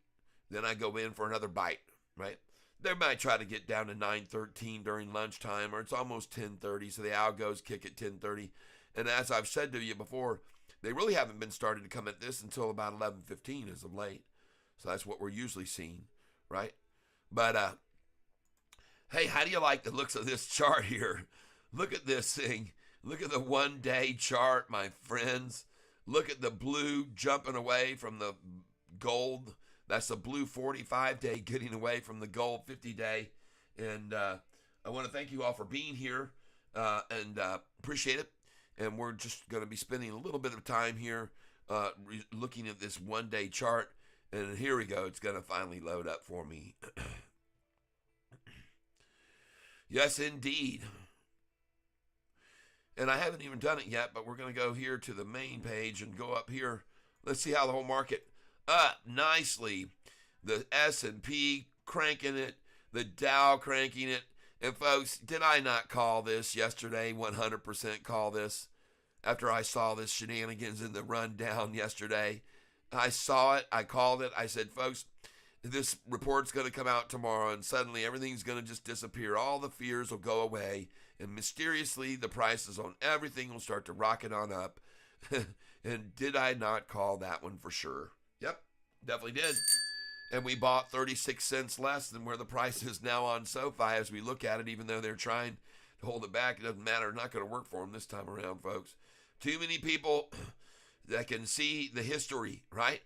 Then I go in for another bite, right? They might try to get down to 9:13 during lunchtime, or it's almost 10:30, so the algos kick at 10:30. And as I've said to you before, they really haven't been starting to come at this until about 11:15 as of late. So that's what we're usually seeing, right? But, hey, how do you like the looks of this chart here? Look at this thing. Look at the one-day chart, my friends. Look at the blue jumping away from the gold. That's the blue 45-day getting away from the gold 50-day. And I want to thank you all for being here and appreciate it. And we're just going to be spending a little bit of time here looking at this one-day chart. And here we go. It's going to finally load up for me. Yes, indeed. And I haven't even done it yet, but we're going to go here to the main page and go up here. Let's see how the whole market up nicely. The S&P cranking it, the Dow cranking it. And folks, did I not call this yesterday? 100% call this. After I saw this shenanigans in the rundown yesterday, I saw it. I called it. I said, folks, this report's going to come out tomorrow, and suddenly everything's going to just disappear. All the fears will go away, and mysteriously the prices on everything will start to rocket on up. And did I not call that one for sure? Yep, definitely did. And we bought 36 cents less than where the price is now on SoFi as we look at it, even though they're trying to hold it back. It doesn't matter. It's not going to work for them this time around, folks. Too many people that can see the history, right?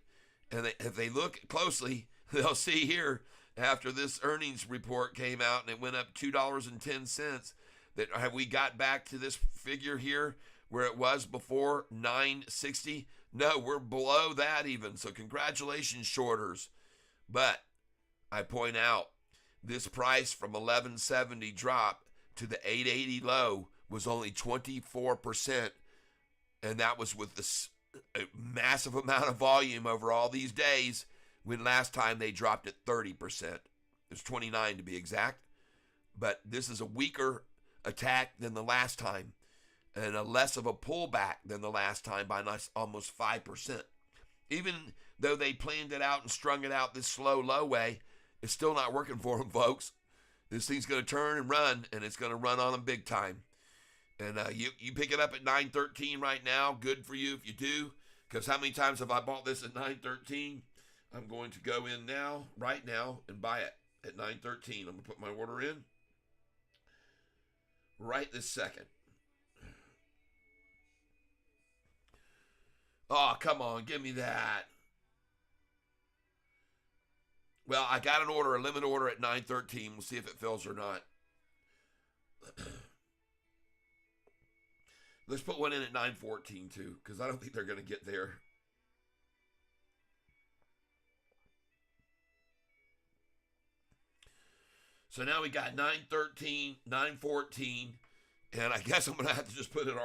And if they look closely, they'll see here after this earnings report came out and it went up $2.10 that have we got back to this figure here where it was before 960? No, we're below that even. So congratulations, shorters. But I point out this price from 1170 drop to the 880 low was only 24%. And that was with this massive amount of volume over all these days when last time they dropped at 30%. It was 29 to be exact. But this is a weaker attack than the last time and a less of a pullback than the last time by almost 5%. Even though they planned it out and strung it out this slow, low way, it's still not working for them, folks. This thing's going to turn and run, and it's going to run on them big time. And you pick it up at 913 right now. Good for you if you do. Because how many times have I bought this at 913? I'm going to go in now, right now, and buy it at 913. I'm going to put my order in right this second. Oh, come on, give me that. Well, I got an order, a limit order at 913. We'll see if it fills or not. Let's put one in at 914 too, because I don't think they're going to get there. So now we got 913, 914, and I guess I'm going to have to just put an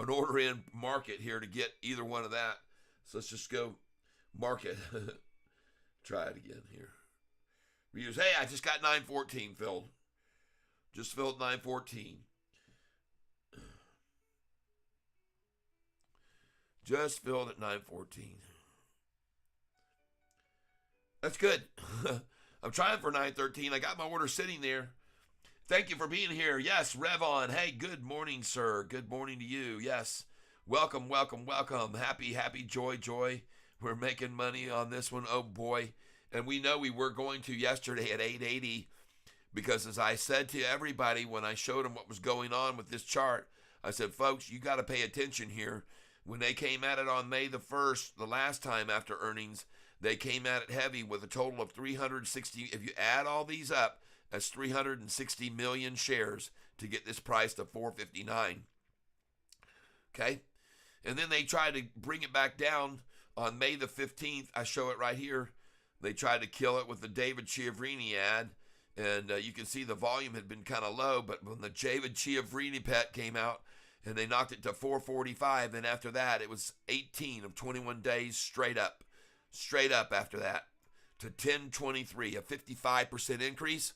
order in market here to get either one of that. So let's just go market. Try it again here. Reviews. Hey, I just got 914 filled. Just filled 914. Just filled at 914. That's good. I'm trying for 913. I got my order sitting there. Thank you for being here. Yes, Revon. Hey, good morning, sir. Good morning to you. Yes. Welcome, welcome, welcome. Happy, happy, joy, joy. We're making money on this one. Oh, boy. And we know we were going to yesterday at 880 because, as I said to everybody when I showed them what was going on with this chart, I said, folks, you got to pay attention here. When they came at it on May the 1st, the last time after earnings, they came at it heavy with a total of 360. If you add all these up, that's 360 million shares to get this price to 459. Okay? And then they tried to bring it back down on May the 15th. I show it right here. They tried to kill it with the David Chiavrini ad. And you can see the volume had been kind of low, but when the David Chiavrini pet came out and they knocked it to 445, then after that it was 18 of 21 days straight up after that to 1023, a 55% increase.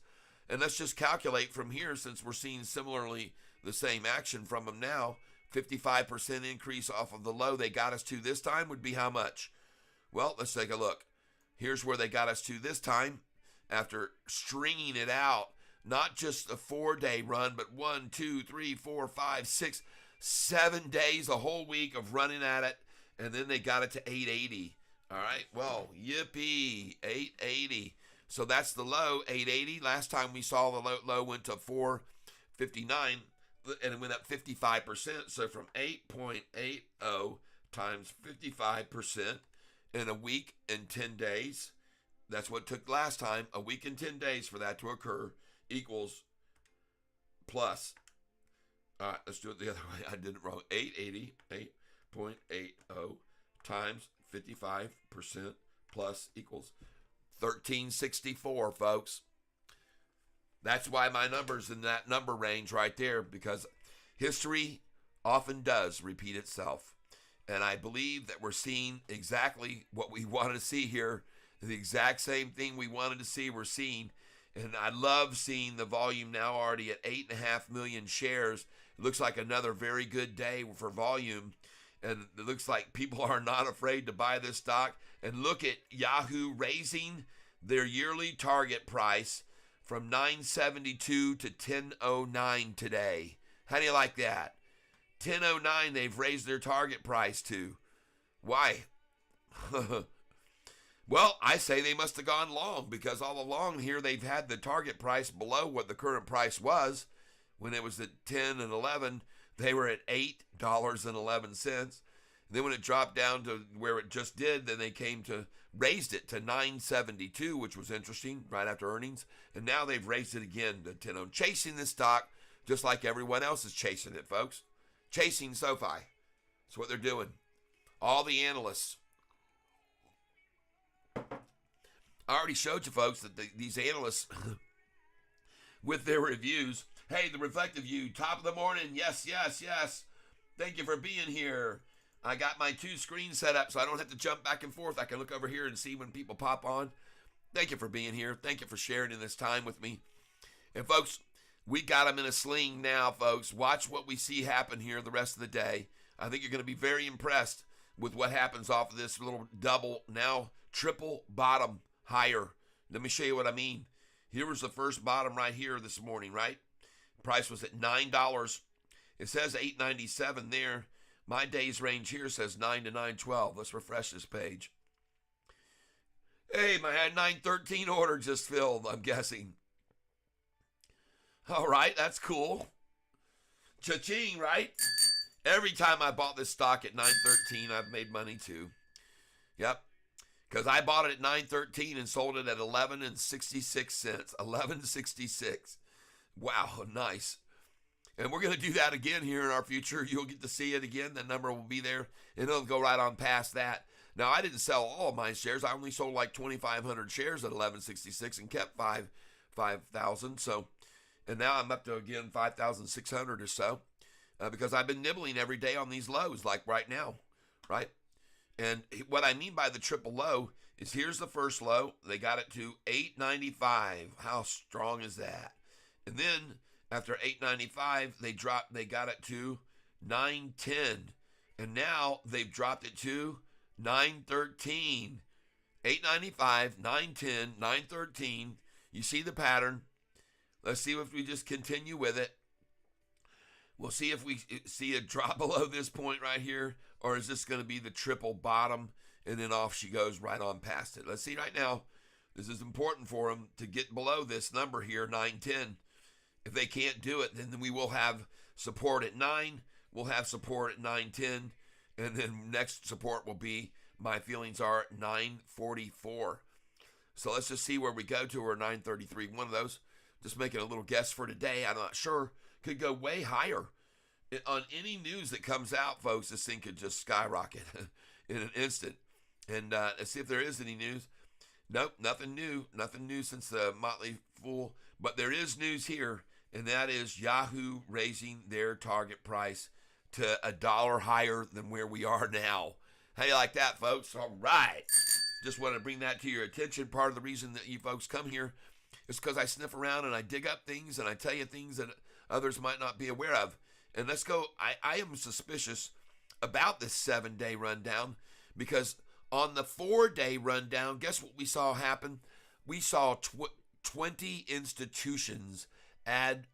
And let's just calculate from here, since we're seeing similarly the same action from them now. 55% increase off of the low they got us to this time would be how much? Well, let's take a look. Here's where they got us to this time after stringing it out. Not just a 4-day run, but 1, 2, 3, 4, 5, 6, 7 days, a whole week of running at it. And then they got it to 880. All right, well, yippee, 880. So that's the low, 880. Last time we saw the low went to 459, and it went up 55%. So from 8.80 times 55% in a week and 10 days, that's what it took last time, a week and 10 days for that to occur, equals plus. All right, let's do it the other way. I did it wrong. 880, 8.80 times 55% plus equals 1364, folks. That's why my number's in that number range right there, because history often does repeat itself. And I believe that we're seeing exactly what we wanted to see here. The exact same thing we wanted to see, we're seeing. And I love seeing the volume now already at 8.5 million shares. It looks like another very good day for volume. And it looks like people are not afraid to buy this stock. And look at Yahoo raising their yearly target price from 972 to 1009 today. How do you like that? 1009 they've raised their target price to. Why? Well, I say they must have gone long, because all along here they've had the target price below what the current price was. When it was at 10 and 11, they were at $8.11. Then when it dropped down to where it just did, then they raised it to 972, which was interesting, right after earnings. And now they've raised it again to 10. Chasing this stock just like everyone else is chasing it, folks. Chasing SoFi. That's what they're doing. All the analysts. I already showed you, folks, that these analysts, with their reviews, hey, the reflective view, top of the morning, yes, yes, yes. Thank you for being here. I got my 2 screens set up so I don't have to jump back and forth. I can look over here and see when people pop on. Thank you for being here. Thank you for sharing in this time with me. And, folks, we got them in a sling now, folks. Watch what we see happen here the rest of the day. I think you're going to be very impressed with what happens off of this little double, now triple bottom higher. Let me show you what I mean. Here was the first bottom right here this morning, right? Price was at $9. It says $8.97 there. My day's range here says 9 to 912. Let's refresh this page. Hey, my 913 order just filled, I'm guessing. All right, that's cool. Cha-ching, right? Every time I bought this stock at 913, I've made money too. Yep. Because I bought it at 913 and sold it at 11.66 cents. 11.66. Wow, nice. And we're going to do that again here in our future. You'll get to see it again. The number will be there, and it'll go right on past that. Now, I didn't sell all of my shares. I only sold like 2,500 shares at 1166 and kept 5,000. So, and now I'm up to, again, 5,600 or so because I've been nibbling every day on these lows, like right now, right? And what I mean by the triple low is here's the first low. They got it to 895. How strong is that? And then after 895, they got it to 910. And now they've dropped it to 913. 895, 910, 913. You see the pattern. Let's see if we just continue with it. We'll see if we see a drop below this point right here, or is this going to be the triple bottom, and then off she goes right on past it. Let's see right now. This is important for them to get below this number here, 910. If they can't do it, then we will have support at 9. We'll have support at 910, and then next support will be, my feelings are, 944. So let's just see where we go to, or 933. One of those. Just making a little guess for today. I'm not sure. Could go way higher. On any news that comes out, folks, this thing could just skyrocket in an instant. And let's see if there is any news. Nope, nothing new. Nothing new since the Motley Fool. But there is news here, and that is Yahoo raising their target price to $1 higher than where we are now. How you like that, folks? All right. Just want to bring that to your attention. Part of the reason that you folks come here is because I sniff around and I dig up things and I tell you things that others might not be aware of. And let's go. I am suspicious about this 7-day rundown because on the 4-day rundown, guess what we saw happen? We saw 20 institutions add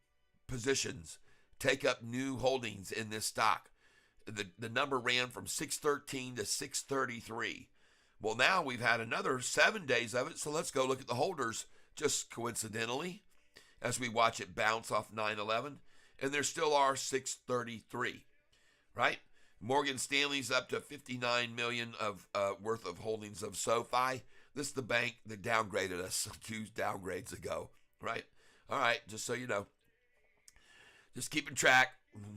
positions, take up new holdings in this stock. The number ran from 613 to 633. Well, now we've had another 7 days of it, so let's go look at the holders just coincidentally as we watch it bounce off 911. And there still are 633, right? Morgan Stanley's up to 59 million of worth of holdings of SOFI. This is the bank that downgraded us 2 downgrades ago, right? All right, just so you know. Just keeping track.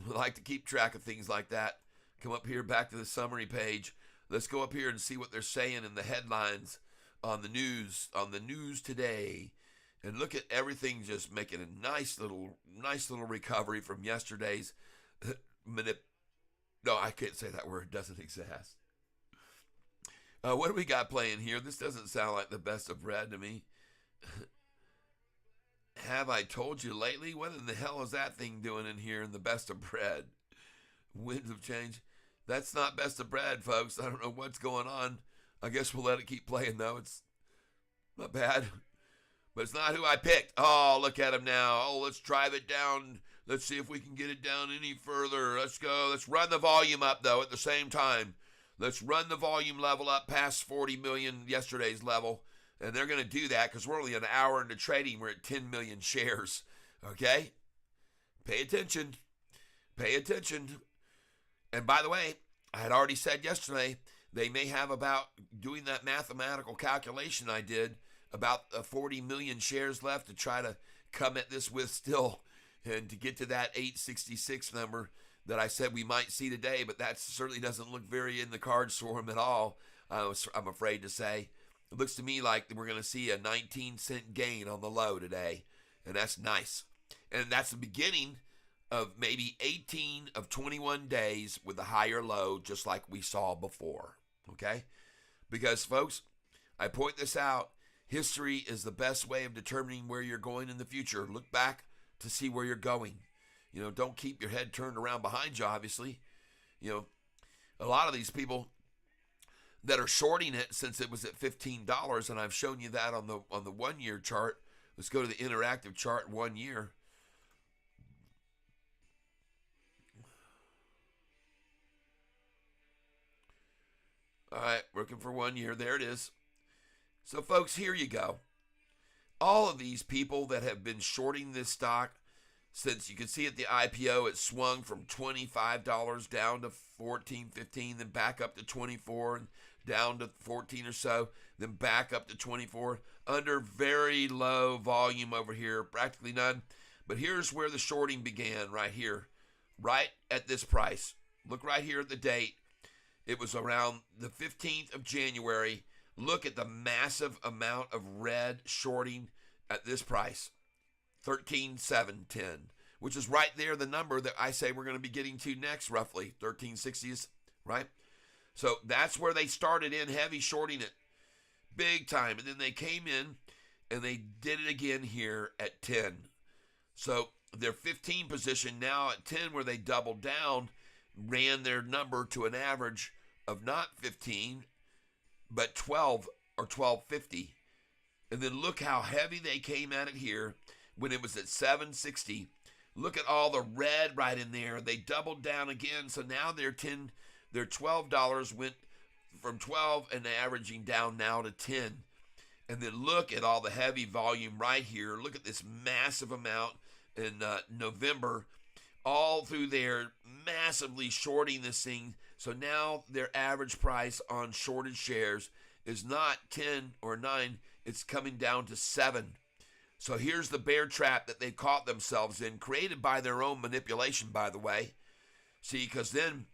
I like to keep track of things like that. Come up here back to the summary page. Let's go up here and see what they're saying in the headlines on the news today. And look at everything just making a nice little recovery from yesterday's No, I can't say that word. It doesn't exist. What do we got playing here? This doesn't sound like the best of bread to me. Have I told you lately? What in the hell is that thing doing in here in the best of bread? Winds of change. That's not best of bread, folks. I don't know what's going on. I guess we'll let it keep playing, though. It's not bad. But it's not who I picked. Oh, look at him now. Oh, let's drive it down. Let's see if we can get it down any further. Let's go. Let's run the volume up, though, at the same time. Let's run the volume level up past 40 million, yesterday's level. And they're going to do that because we're only an hour into trading. We're at 10 million shares. Okay? Pay attention. Pay attention. And by the way, I had already said yesterday, they may have about doing that mathematical calculation I did, about 40 million shares left to try to come at this with still and to get to that 866 number that I said we might see today, but that certainly doesn't look very in the cards for him at all, I'm afraid to say. It looks to me like we're going to see a 19-cent gain on the low today, and that's nice. And that's the beginning of maybe 18 of 21 days with a higher low, just like we saw before, okay? Because, folks, I point this out, history is the best way of determining where you're going in the future. Look back to see where you're going. You know, don't keep your head turned around behind you, obviously. You know, a lot of these people that are shorting it since it was at $15, and I've shown you that on the 1 year chart. Let's go to the interactive chart 1 year. All right, working for 1 year. There it is. So, folks, here you go. All of these people that have been shorting this stock since you can see at the IPO, it swung from $25 down to $14, $15, then back up to $24, and down to $14 or so, then back up to $24, under very low volume over here, practically none. But here's where the shorting began, right here, right at this price. Look right here at the date. It was around the 15th of January. Look at the massive amount of red shorting at this price, 13,710, which is right there the number that I say we're going to be getting to next, roughly 1360s, right? So that's where they started in heavy shorting it, big time, and then they came in and they did it again here at 10. So their 15 position now at 10, where they doubled down, ran their number to an average of not 15, but 12 or 1250. And then look how heavy they came at it here when it was at 760. Look at all the red right in there. They doubled down again. So now their $12 went from 12 and averaging down now to 10. And then look at all the heavy volume right here. Look at this massive amount in November, all through there, massively shorting this thing. So now their average price on shorted shares is not 10 or 9, it's coming down to 7. So here's the bear trap that they caught themselves in, created by their own manipulation, by the way. See, because then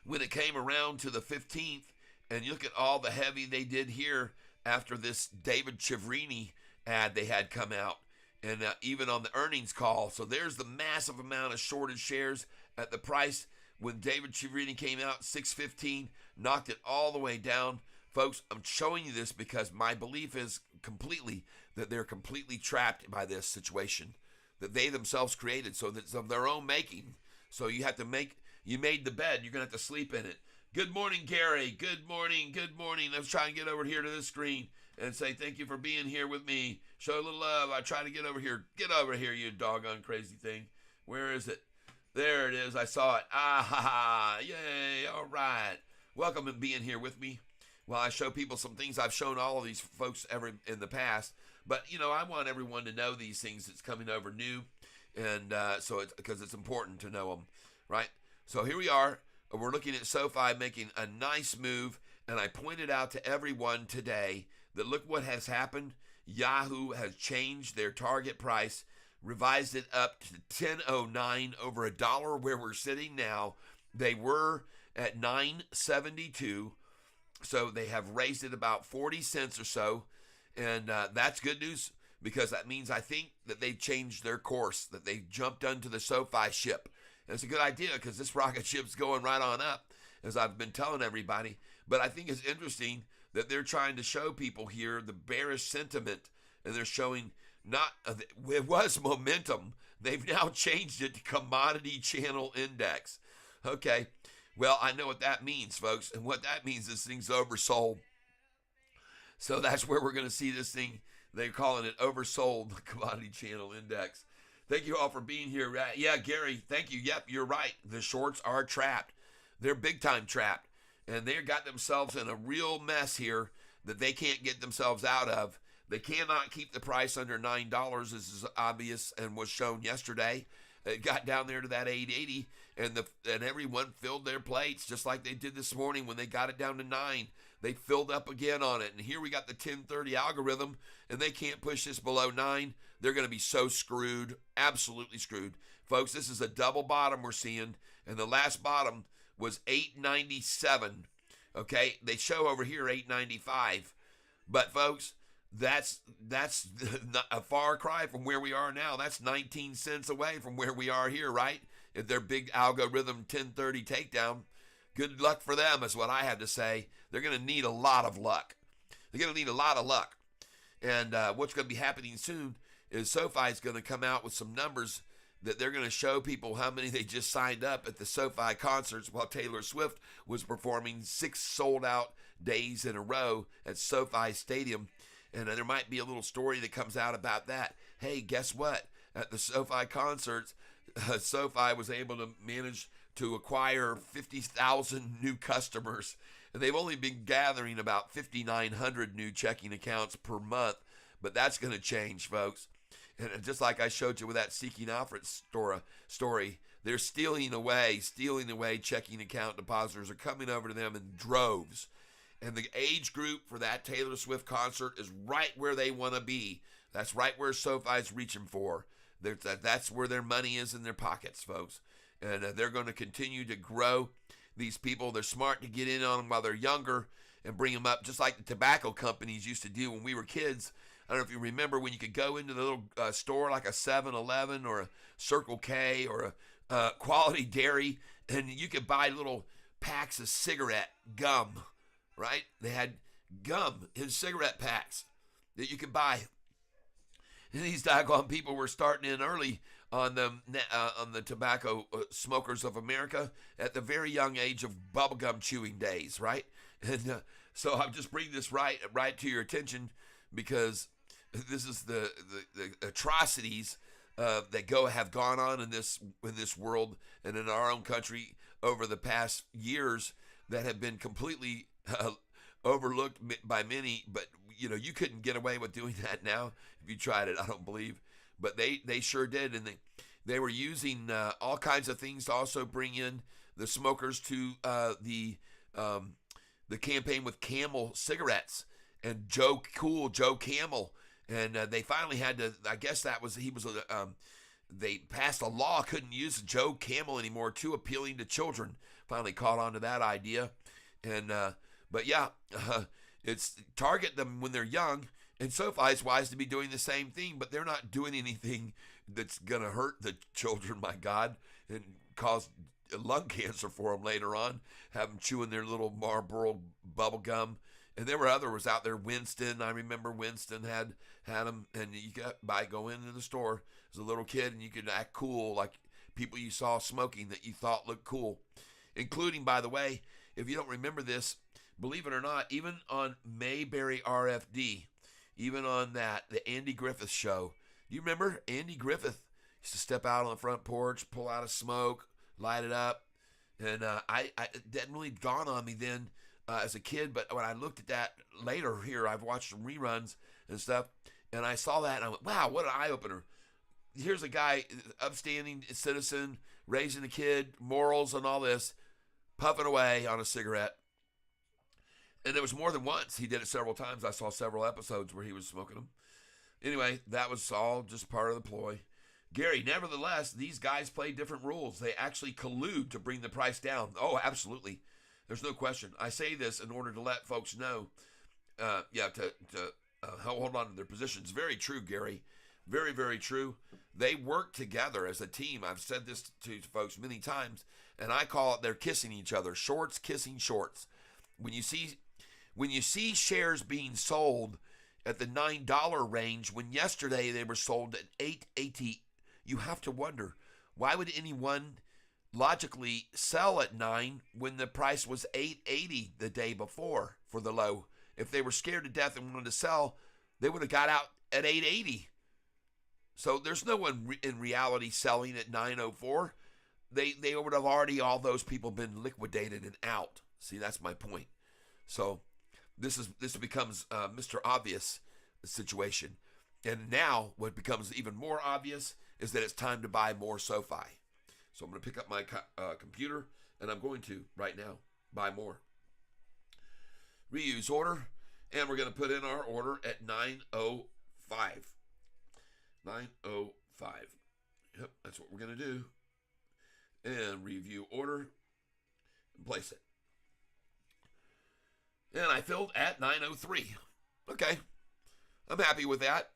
when it came around to the 15th, and you look at all the heavy they did here after this David Chiaverini ad they had come out, and even on the earnings call. So there's the massive amount of shorted shares at the price when David Chiaverini came out, 615, knocked it all the way down. Folks, I'm showing you this because my belief is completely that they're completely trapped by this situation that they themselves created. So that's of their own making. So you have to you made the bed, you're going to have to sleep in it. Good morning, Gary. Good morning. Good morning. Let's try and get over here to this screen and say thank you for being here with me. Show a little love. I try to get over here. Get over here, you doggone crazy thing. Where is it? There it is. I saw it. Ah, ha, ha. Yay. All right. Welcome to being here with me while I show people some things I've shown all of these folks ever in the past. But, I want everyone to know these things that's coming over new. And because it's important to know them, right? So here we are. We're looking at SoFi making a nice move. And I pointed out to everyone today that look what has happened. Yahoo has changed their target price, revised it up to 10.09, over $1 where we're sitting now. They were at 9.72, so they have raised it about 40 cents or so, and that's good news because that means I think that they've changed their course, that they jumped onto the SoFi ship. And it's a good idea because this rocket ship's going right on up, as I've been telling everybody. But I think it's interesting that they're trying to show people here the bearish sentiment, and they're showing it was momentum. They've now changed it to commodity channel index. Okay, well, I know what that means, folks, and what that means is things oversold. So that's where we're going to see this thing. They're calling it oversold, the commodity channel index. Thank you all for being here. Yeah, Gary, thank you. Yep, you're right. The shorts are trapped. They're big time trapped. And they got themselves in a real mess here that they can't get themselves out of. They cannot keep the price under $9, as is obvious and was shown yesterday. It got down there to that 880, and everyone filled their plates just like they did this morning when they got it down to 9. They filled up again on it, and here we got the 1030 algorithm, and they can't push this below 9. They're going to be so screwed, absolutely screwed. Folks, this is a double bottom we're seeing, and the last bottom was 897. Okay, they show over here 895, but folks, that's a far cry from where we are now. That's 19 cents away from where we are here, right? If their big algorithm 1030 takedown, good luck for them is what I have to say. They're going to need a lot of luck. They're going to need a lot of luck. And what's going to be happening soon is SoFi is going to come out with some numbers that they're going to show people how many they just signed up at the SoFi concerts while Taylor Swift was performing 6 sold-out days in a row at SoFi Stadium. And there might be a little story that comes out about that. Hey, guess what? At the SoFi concerts, SoFi was able to manage to acquire 50,000 new customers. And they've only been gathering about 5,900 new checking accounts per month. But that's going to change, folks. And just like I showed you with that Seeking Alfred story, they're stealing away checking account depositors are coming over to them in droves. And the age group for that Taylor Swift concert is right where they want to be. That's right where SoFi's reaching for. That's where their money is in their pockets, folks. And they're going to continue to grow these people. They're smart to get in on them while they're younger and bring them up, just like the tobacco companies used to do when we were kids. I don't know if you remember when you could go into the little store like a 7-Eleven or a Circle K or a Quality Dairy, and you could buy little packs of cigarette gum, right? They had gum in cigarette packs that you could buy. And these doggone people were starting in early on the tobacco smokers of America at the very young age of bubblegum chewing days, right? And so I'll just bring this right to your attention, because this is the atrocities that have gone on in this world and in our own country over the past years that have been completely overlooked by many. But you couldn't get away with doing that now if you tried it, I don't believe. But they sure did, and they were using all kinds of things to also bring in the smokers to the campaign with Camel cigarettes and Joe Camel. And they finally had to, I guess they passed a law, couldn't use Joe Camel anymore, too appealing to children. Finally caught on to that idea. And, but yeah, it's target them when they're young. And SOFI is wise to be doing the same thing, but they're not doing anything that's going to hurt the children, my God, and cause lung cancer for them later on, have them chewing their little Marlboro bubble gum. And there were others out there. Winston, I remember Winston had them, and you got by go into the store as a little kid, and you could act cool like people you saw smoking that you thought looked cool, including, by the way, if you don't remember this, believe it or not, even on Mayberry RFD, even on the Andy Griffith show. Do you remember Andy Griffith used to step out on the front porch, pull out a smoke, light it up, and it didn't really dawn on me then as a kid, but when I looked at that later here, I've watched some reruns and stuff, and I saw that, and I went, wow, what an eye-opener. Here's a guy, upstanding citizen, raising a kid, morals and all this, puffing away on a cigarette. And there was more than once. He did it several times. I saw several episodes where he was smoking them. Anyway, that was all just part of the ploy. Gary, nevertheless, these guys play different rules. They actually collude to bring the price down. Oh, absolutely. There's no question. I say this in order to let folks know, to hold on to their positions. Very true, Gary. Very, very true. They work together as a team. I've said this to folks many times, and I call it they're kissing each other. Shorts kissing shorts. When you see shares being sold at the $9 range, when yesterday they were sold at $8.80, you have to wonder, why would anyone logically sell at $9 when the price was $8.80 the day before for the low? If they were scared to death and wanted to sell, they would have got out at $8.80. So there's no one in reality selling at $9.04. They would have already, all those people, been liquidated and out. See, that's my point. So this becomes Mr. Obvious situation. And now what becomes even more obvious is that it's time to buy more SOFI. So I'm going to pick up my computer, and I'm going to, right now, buy more. Reuse order, and we're going to put in our order at 9:05. 9:05. Yep, that's what we're going to do. And review order, and place it. And I filled at 9:03. Okay, I'm happy with that.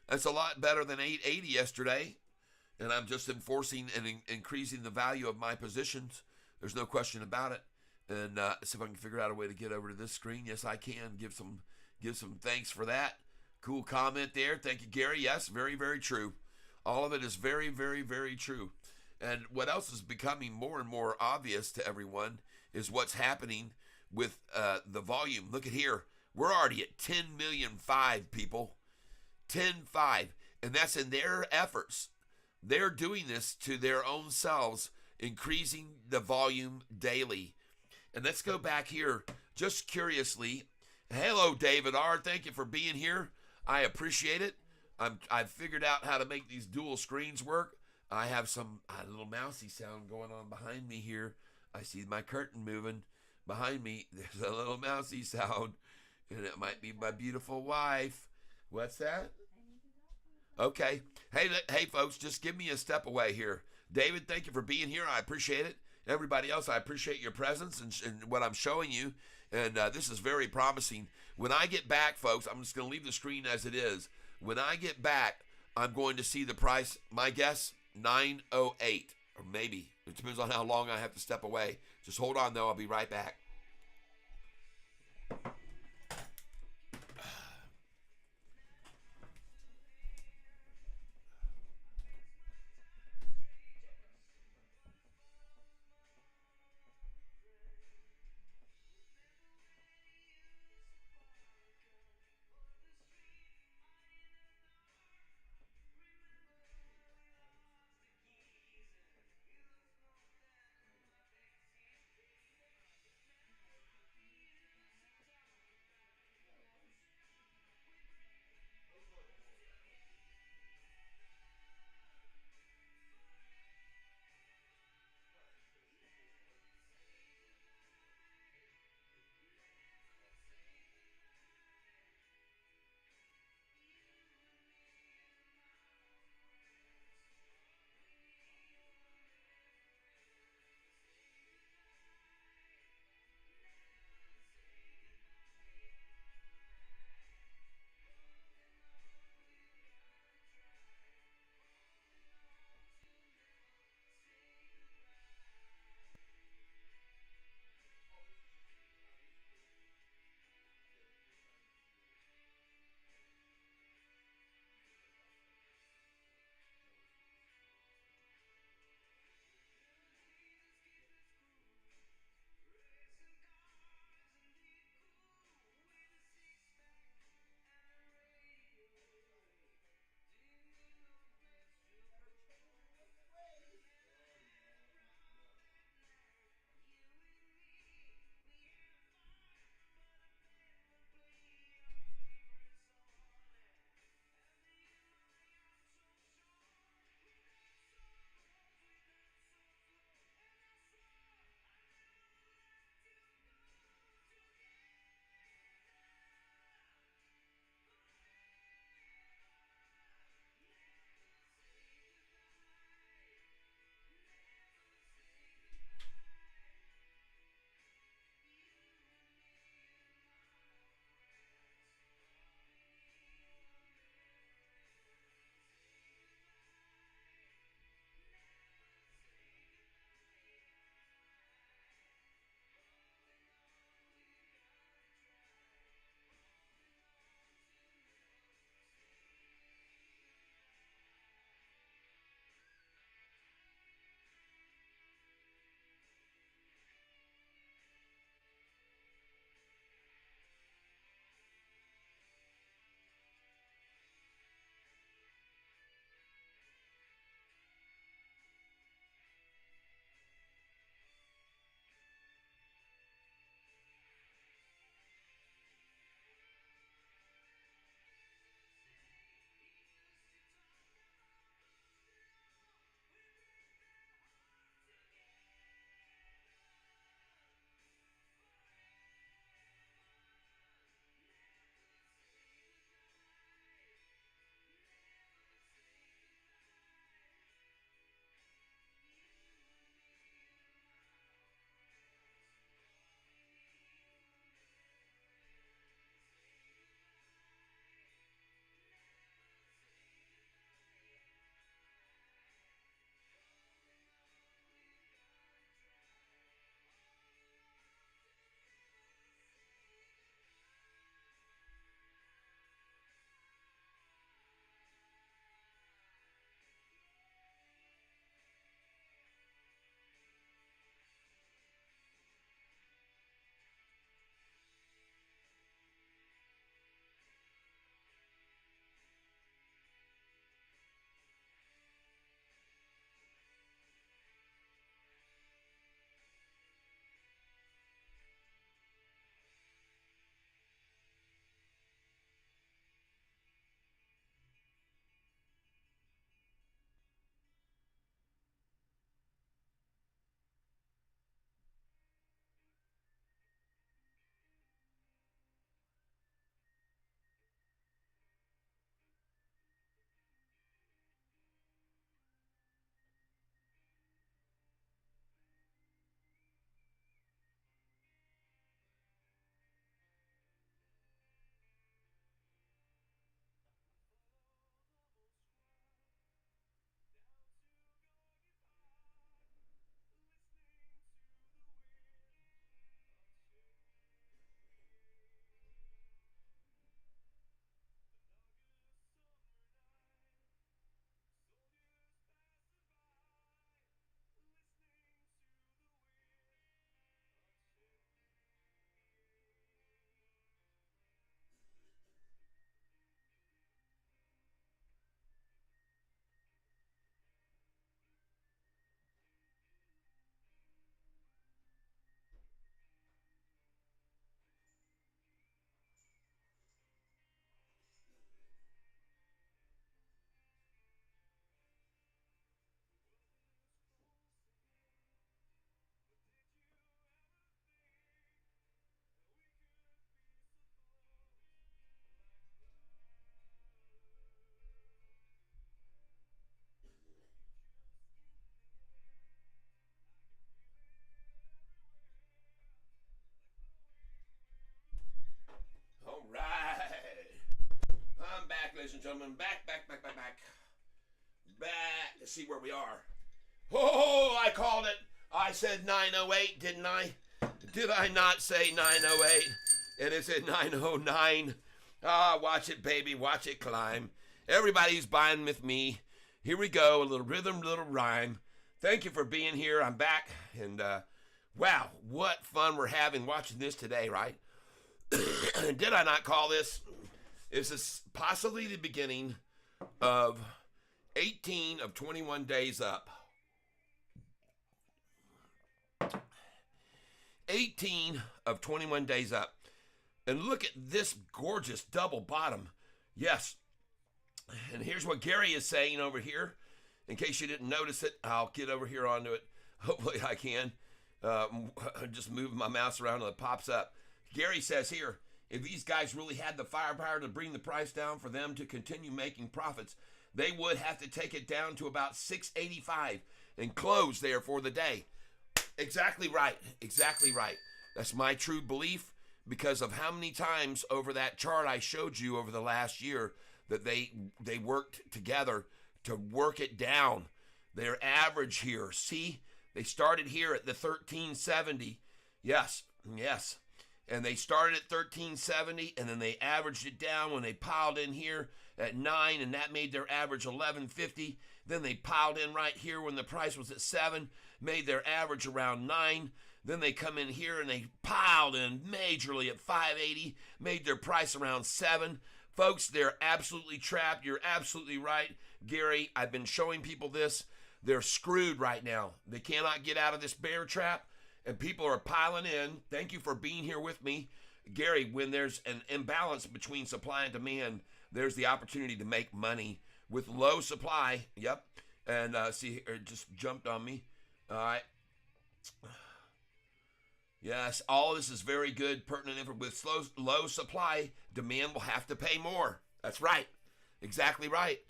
That's a lot better than 8.80 yesterday. And I'm just enforcing and increasing the value of my positions. There's no question about it. And see if I can figure out a way to get over to this screen. Yes, I can. Give some thanks for that. Cool comment there. Thank you, Gary. Yes, very, very true. All of it is very, very, very true. And what else is becoming more and more obvious to everyone is what's happening with the volume. Look at here. We're already at 10,000,005 people. 10.5. And that's in their efforts. They're doing this to their own selves, increasing the volume daily. And let's go back here just curiously. Hello, David R. Thank you for being here. I appreciate it. I've figured out how to make these dual screens work. I have some little mousy sound going on behind me here. I see my curtain moving behind me. There's a little mousy sound, and it might be my beautiful wife. What's that? Okay. Hey, hey, folks, just give me a step away here. David, thank you for being here. I appreciate it. Everybody else, I appreciate your presence and what I'm showing you. And this is very promising. When I get back, folks, I'm just going to leave the screen as it is. When I get back, I'm going to see the price. My guess, 908, or maybe. It depends on how long I have to step away. Just hold on, though. I'll be right back. ladies and gentlemen. Back. Let's see where we are. Oh, I called it. I said 908, didn't I? Did I not say 908? And it's at 909. Ah, watch it, baby. Watch it climb. Everybody's buying with me. Here we go. A little rhythm, little rhyme. Thank you for being here. I'm back. And, wow, what fun we're having watching this today, right? Did I not call this? This is possibly the beginning of 18 of 21 days up. 18 of 21 days up. And look at this gorgeous double bottom. Yes. And here's what Gary is saying over here. In case you didn't notice it, I'll get over here onto it. Hopefully I can. Just move my mouse around and it pops up. Gary says here, if these guys really had the firepower to bring the price down for them to continue making profits, they would have to take it down to about 685 and close there for the day. Exactly right. Exactly right. That's my true belief because of how many times over that chart I showed you over the last year that they worked together to work it down. Their average here, see, they started here at the 1370. Yes. And they started at 1370, and then they averaged it down when they piled in here at 9, and that made their average 1150. Then they piled in right here when the price was at 7, made their average around 9. Then they come in here and they piled in majorly at 580, made their price around 7. Folks, they're absolutely trapped. You're absolutely right, Gary. I've been showing people this. They're screwed right now. They cannot get out of this bear trap. And people are piling in. Thank you for being here with me. Gary, when there's an imbalance between supply and demand, there's the opportunity to make money with low supply. Yep. And see, it just jumped on me. All right. Yes, all of this is very good, pertinent. With low supply, demand will have to pay more. That's right. Exactly right.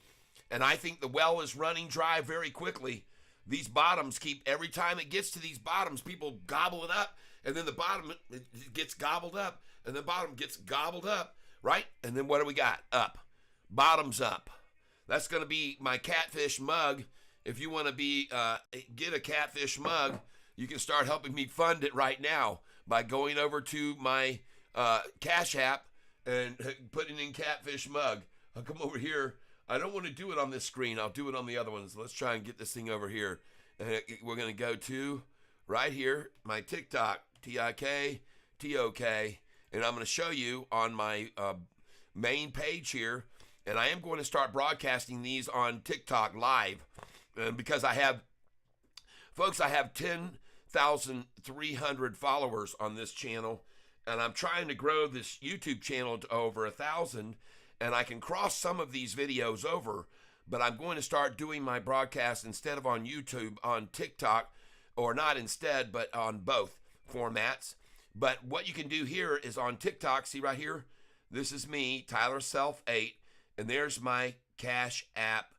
And I think the well is running dry very quickly. These bottoms keep, every time it gets to these bottoms, people gobble it up, and then the bottom it gets gobbled up, and the bottom gets gobbled up, right? And then what do we got? Up. Bottoms up. That's going to be my catfish mug. If you want to get a catfish mug, you can start helping me fund it right now by going over to my Cash App and putting in catfish mug. I'll come over here. I don't want to do it on this screen. I'll do it on the other ones. Let's try and get this thing over here. And we're going to go to right here, my TikTok, TikTok, and I'm going to show you on my main page here. And I am going to start broadcasting these on TikTok live because I have 10,300 followers on this channel. And I'm trying to grow this YouTube channel to over 1,000. And I can cross some of these videos over, but I'm going to start doing my broadcast instead of on YouTube, on TikTok, or not instead, but on both formats. But what you can do here is on TikTok, see right here, this is me, Tyler Self 8, and there's my Cash App.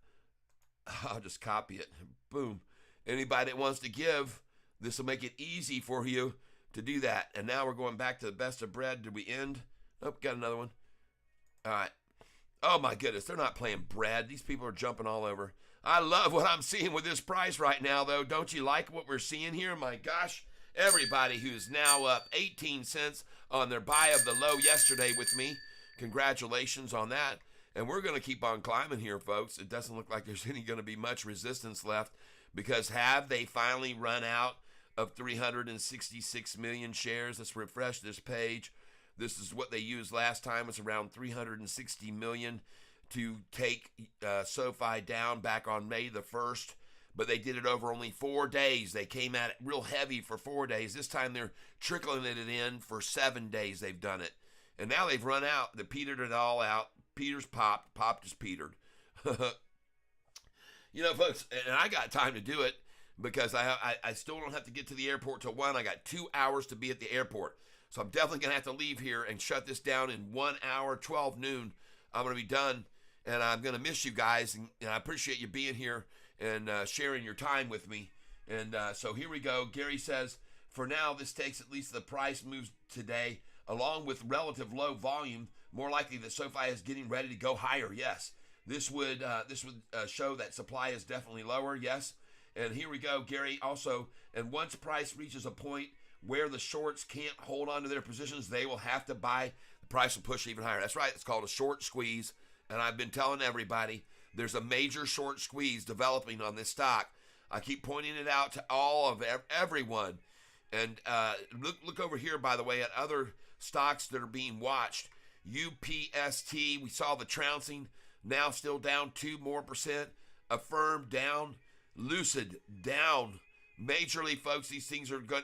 I'll just copy it. Boom. Anybody that wants to give, this will make it easy for you to do that. And now we're going back to the best of bread. Did we end? Oh, got another one. All right. Oh my goodness, they're not playing bread. These people are jumping all over. I love what I'm seeing with this price right now, though. Don't you like what we're seeing here? My gosh, everybody who's now up 18 cents on their buy of the low yesterday with me, congratulations on that. And we're going to keep on climbing here, folks. It doesn't look like there's any going to be much resistance left because have they finally run out of 366 million shares? Let's refresh this page. This is what they used last time. It's around 360 million to take SOFI down back on May the 1st. But they did it over only 4 days. They came at it real heavy for 4 days. This time they're trickling it in for 7 days they've done it. And now they've run out. They petered it all out. Peter's popped. Popped is petered. You know, folks, and I got time to do it because I still don't have to get to the airport till 1. I got 2 hours to be at the airport. So I'm definitely going to have to leave here and shut this down in 1 hour, 12 noon. I'm going to be done, and I'm going to miss you guys, and I appreciate you being here and sharing your time with me. And so here we go. Gary says, for now, this takes at least the price moves today, along with relative low volume, more likely that SoFi is getting ready to go higher. Yes, this would show that supply is definitely lower. Yes, and here we go, Gary. Also, and once price reaches a point where the shorts can't hold on to their positions, they will have to buy. The price will push even higher. That's right. It's called a short squeeze. And I've been telling everybody there's a major short squeeze developing on this stock. I keep pointing it out to all of everyone. And look over here, by the way, at other stocks that are being watched. UPST, we saw the trouncing, now still down 2% more. Affirm down. Lucid down. Majorly, folks, these things are good.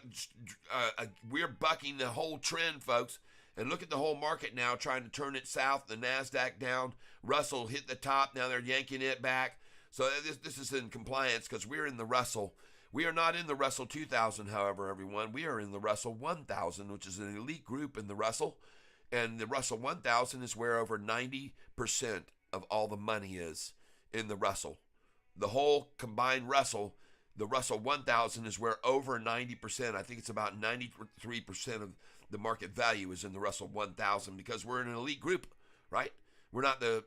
We're bucking the whole trend, folks. And look at the whole market now trying to turn it south. The NASDAQ down. Russell hit the top. Now they're yanking it back. So this is in compliance because we're in the Russell. We are not in the Russell 2000, however, everyone. We are in the Russell 1000, which is an elite group in the Russell. And the Russell 1000 is where over 90% of all the money is in the Russell. The whole combined Russell, the Russell 1000 is where over 90%, I think it's about 93% of the market value is in the Russell 1000 because we're in an elite group, right? We're not the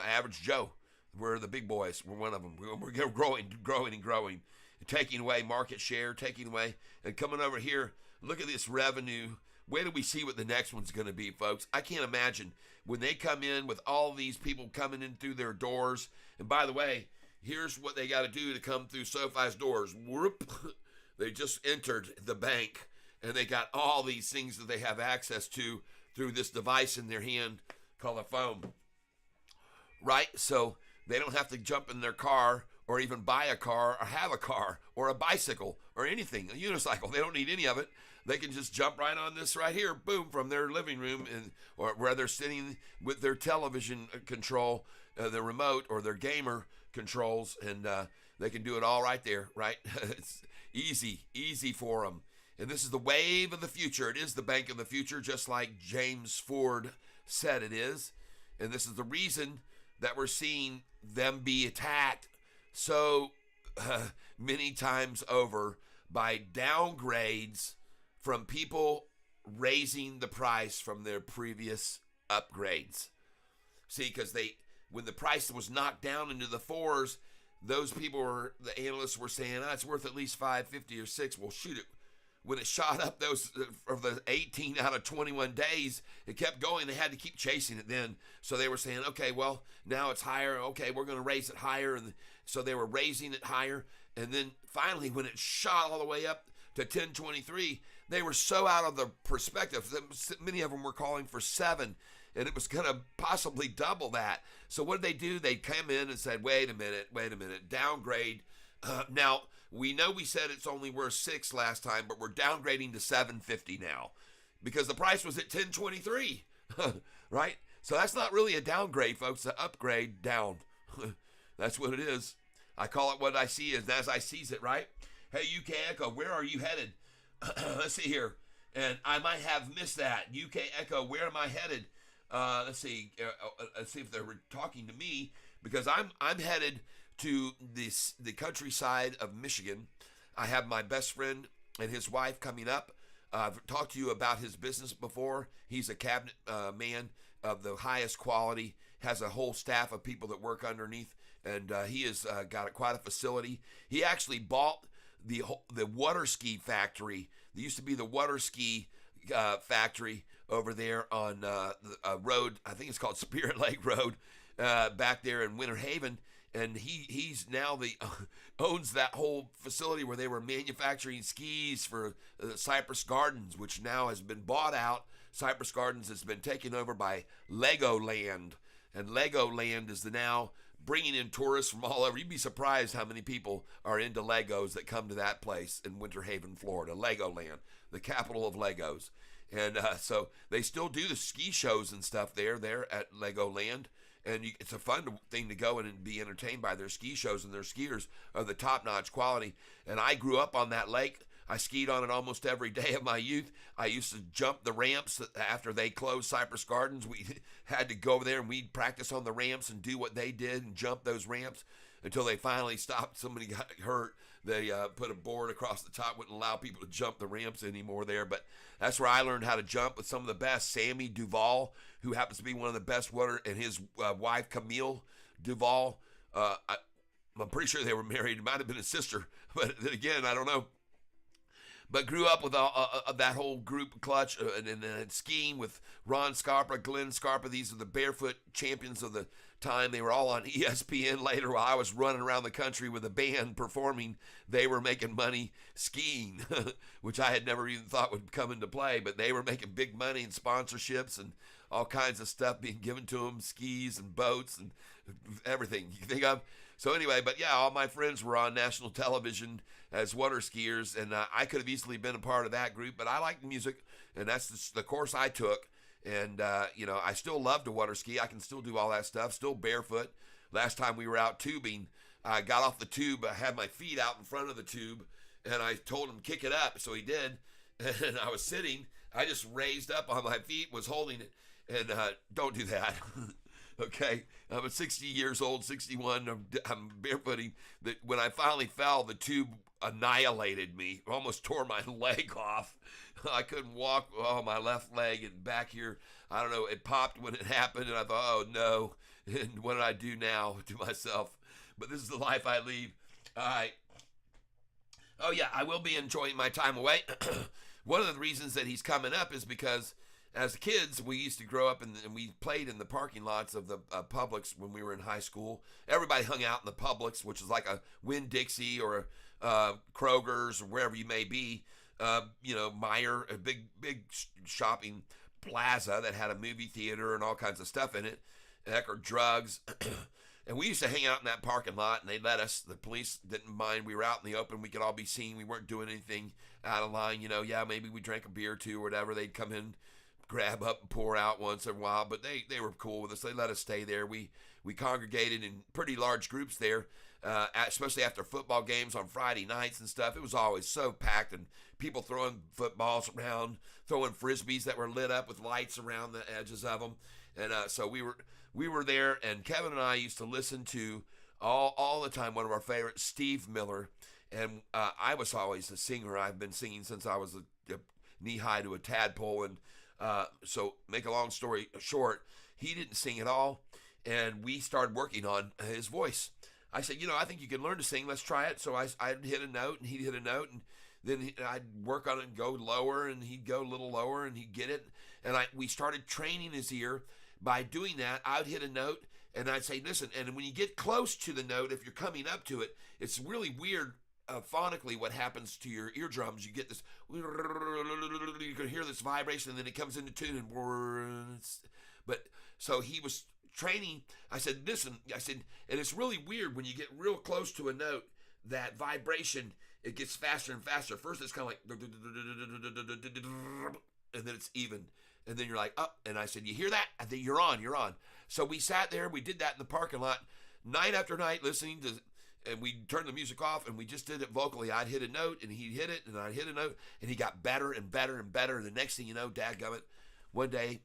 average Joe. We're the big boys. We're one of them. We're growing, taking away market share, taking away, and coming over here. Look at this revenue. Wait till we see what the next one's going to be, folks. I can't imagine when they come in with all these people coming in through their doors. And by the way, here's what they got to do to come through SoFi's doors. Whoop. They just entered the bank, and they got all these things that they have access to through this device in their hand called a phone. Right? So they don't have to jump in their car or even buy a car or have a car or a bicycle or anything, a unicycle. They don't need any of it. They can just jump right on this right here, boom, from their living room or where they're sitting with their television control, the remote or their gamer controls, and they can do it all right there, right? It's easy for them. And this is the wave of the future. It is the bank of the future, just like James Ford said it is. And this is the reason that we're seeing them be attacked so many times over by downgrades from people raising the price from their previous upgrades. See, because when the price was knocked down into the fours, those people the analysts were saying, it's worth at least 550 or 6. Well, shoot it. When it shot up those for the 18 out of 21 days, it kept going. They had to keep chasing it then. So they were saying, okay, well, now it's higher. Okay, we're going to raise it higher. And so they were raising it higher. And then finally, when it shot all the way up to 1023, they were so out of the perspective that many of them were calling for 7. And it was going to possibly double that. So what did they do? They came in and said, wait a minute, downgrade. Now, we know we said it's only worth 6 last time, but we're downgrading to 750 now because the price was at 1023, right? So that's not really a downgrade, folks. It's an upgrade down. That's what it is. I call it what I see as I sees it, right? Hey, UK Echo, where are you headed? Let's see here. And I might have missed that. UK Echo, where am I headed? Let's see if they're talking to me because I'm headed to the countryside of Michigan. I have my best friend and his wife coming up. I've talked to you about his business before. He's a cabinet man of the highest quality, has a whole staff of people that work underneath, and he has got quite a facility. He actually bought the water ski factory. There used to be the water ski factory over there on the road. I think it's called Spirit Lake Road, back there in Winter Haven. And he's now owns that whole facility where they were manufacturing skis for Cypress Gardens, which now has been bought out. Cypress Gardens has been taken over by Legoland, and Legoland is now bringing in tourists from all over. You'd be surprised how many people are into Legos that come to that place in Winter Haven, Florida. Legoland, the capital of Legos. And so they still do the ski shows and stuff there at Legoland. And it's a fun thing to go in and be entertained by their ski shows, and their skiers are the top-notch quality. And I grew up on that lake. I skied on it almost every day of my youth. I used to jump the ramps after they closed Cypress Gardens. We had to go over there and we'd practice on the ramps and do what they did and jump those ramps until they finally stopped. Somebody got hurt. They put a board across the top, wouldn't allow people to jump the ramps anymore there. But that's where I learned how to jump with some of the best. Sammy Duvall, who happens to be one of the best water, and his wife Camille Duvall. I'm pretty sure they were married. It might have been his sister, but then again, I don't know. But grew up with that whole group, Clutch, and skiing with Ron Scarpa, Glenn Scarpa. These are the barefoot champions of the time. They were all on ESPN later while I was running around the country with a band performing. They were making money skiing, which I had never even thought would come into play. But they were making big money in sponsorships and all kinds of stuff being given to them, skis and boats and everything you can think of. So anyway, but yeah, all my friends were on national television as water skiers, and I could have easily been a part of that group, but I liked music, and that's the course I took. And, I still love to water ski. I can still do all that stuff, still barefoot. Last time we were out tubing, I got off the tube. I had my feet out in front of the tube, and I told him, kick it up. So he did, and I was sitting. I just raised up on my feet, was holding it, and don't do that. Okay, I'm 60 years old, 61. I'm barefooting. When I finally fell, the tube annihilated me. Almost tore my leg off. I couldn't walk. Oh, my left leg and back here. I don't know. It popped when it happened, and I thought, oh no. And what did I do now to myself? But this is the life I lead. All right. Oh yeah, I will be enjoying my time away. One of the reasons that he's coming up is because as kids, we used to grow up and we played in the parking lots of the Publix when we were in high school. Everybody hung out in the Publix, which is like a Winn-Dixie or Kroger's or wherever you may be. Meijer, a big shopping plaza that had a movie theater and all kinds of stuff in it. Or drugs. And we used to hang out in that parking lot, and they let us. The police didn't mind. We were out in the open. We could all be seen. We weren't doing anything out of line. Maybe we drank a beer or two or whatever. They'd come in, grab up and pour out once in a while, but they were cool with us. They let us stay there. We congregated in pretty large groups there, especially after football games on Friday nights and stuff. It was always so packed, and people throwing footballs around, throwing frisbees that were lit up with lights around the edges of them. And so we were there, and Kevin and I used to listen to all the time one of our favorites, Steve Miller. And I was always a singer. I've been singing since I was a knee-high to a tadpole, and so make a long story short, he didn't sing at all, and we started working on his voice. I said, I think you can learn to sing. Let's try it. So I'd hit a note, and he'd hit a note, and then I'd work on it and go lower, and he'd go a little lower, and he'd get it. And we started training his ear. By doing that, I'd hit a note, and I'd say, listen, and when you get close to the note, if you're coming up to it, it's really weird phonically what happens to your eardrums. You get this, you can hear this vibration, and then it comes into tune, but so he was training. I said, listen, and it's really weird when you get real close to a note, that vibration, it gets faster and faster. First it's kind of like, and then it's even, and then you're like, oh, and I said, you hear that? I think you're on. So we sat there, we did that in the parking lot night after night, listening to, and we turned the music off, and we just did it vocally. I'd hit a note, and he'd hit it, and I'd hit a note, and he got better and better and better. And the next thing you know, dadgummit, one day,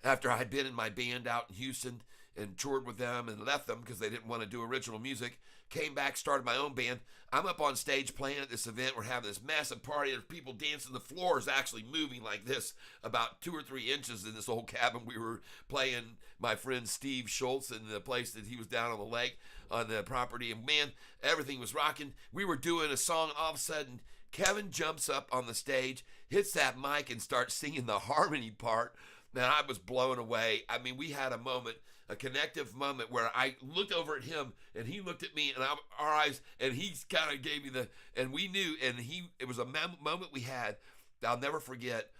after I'd been in my band out in Houston and toured with them and left them because they didn't want to do original music, came back, started my own band. I'm up on stage playing at this event. We're having this massive party. There's people dancing. The floor is actually moving like this, about 2 or 3 inches in this old cabin. We were playing my friend Steve Schultz in the place that he was down on the lake on the property. And man, everything was rocking. We were doing a song. All of a sudden, Kevin jumps up on the stage, hits that mic, and starts singing the harmony part. Man, I was blown away. I mean, we had a moment, a connective moment where I looked over at him and he looked at me, and our eyes, and he kind of gave me and we knew, and it was a moment we had that I'll never forget,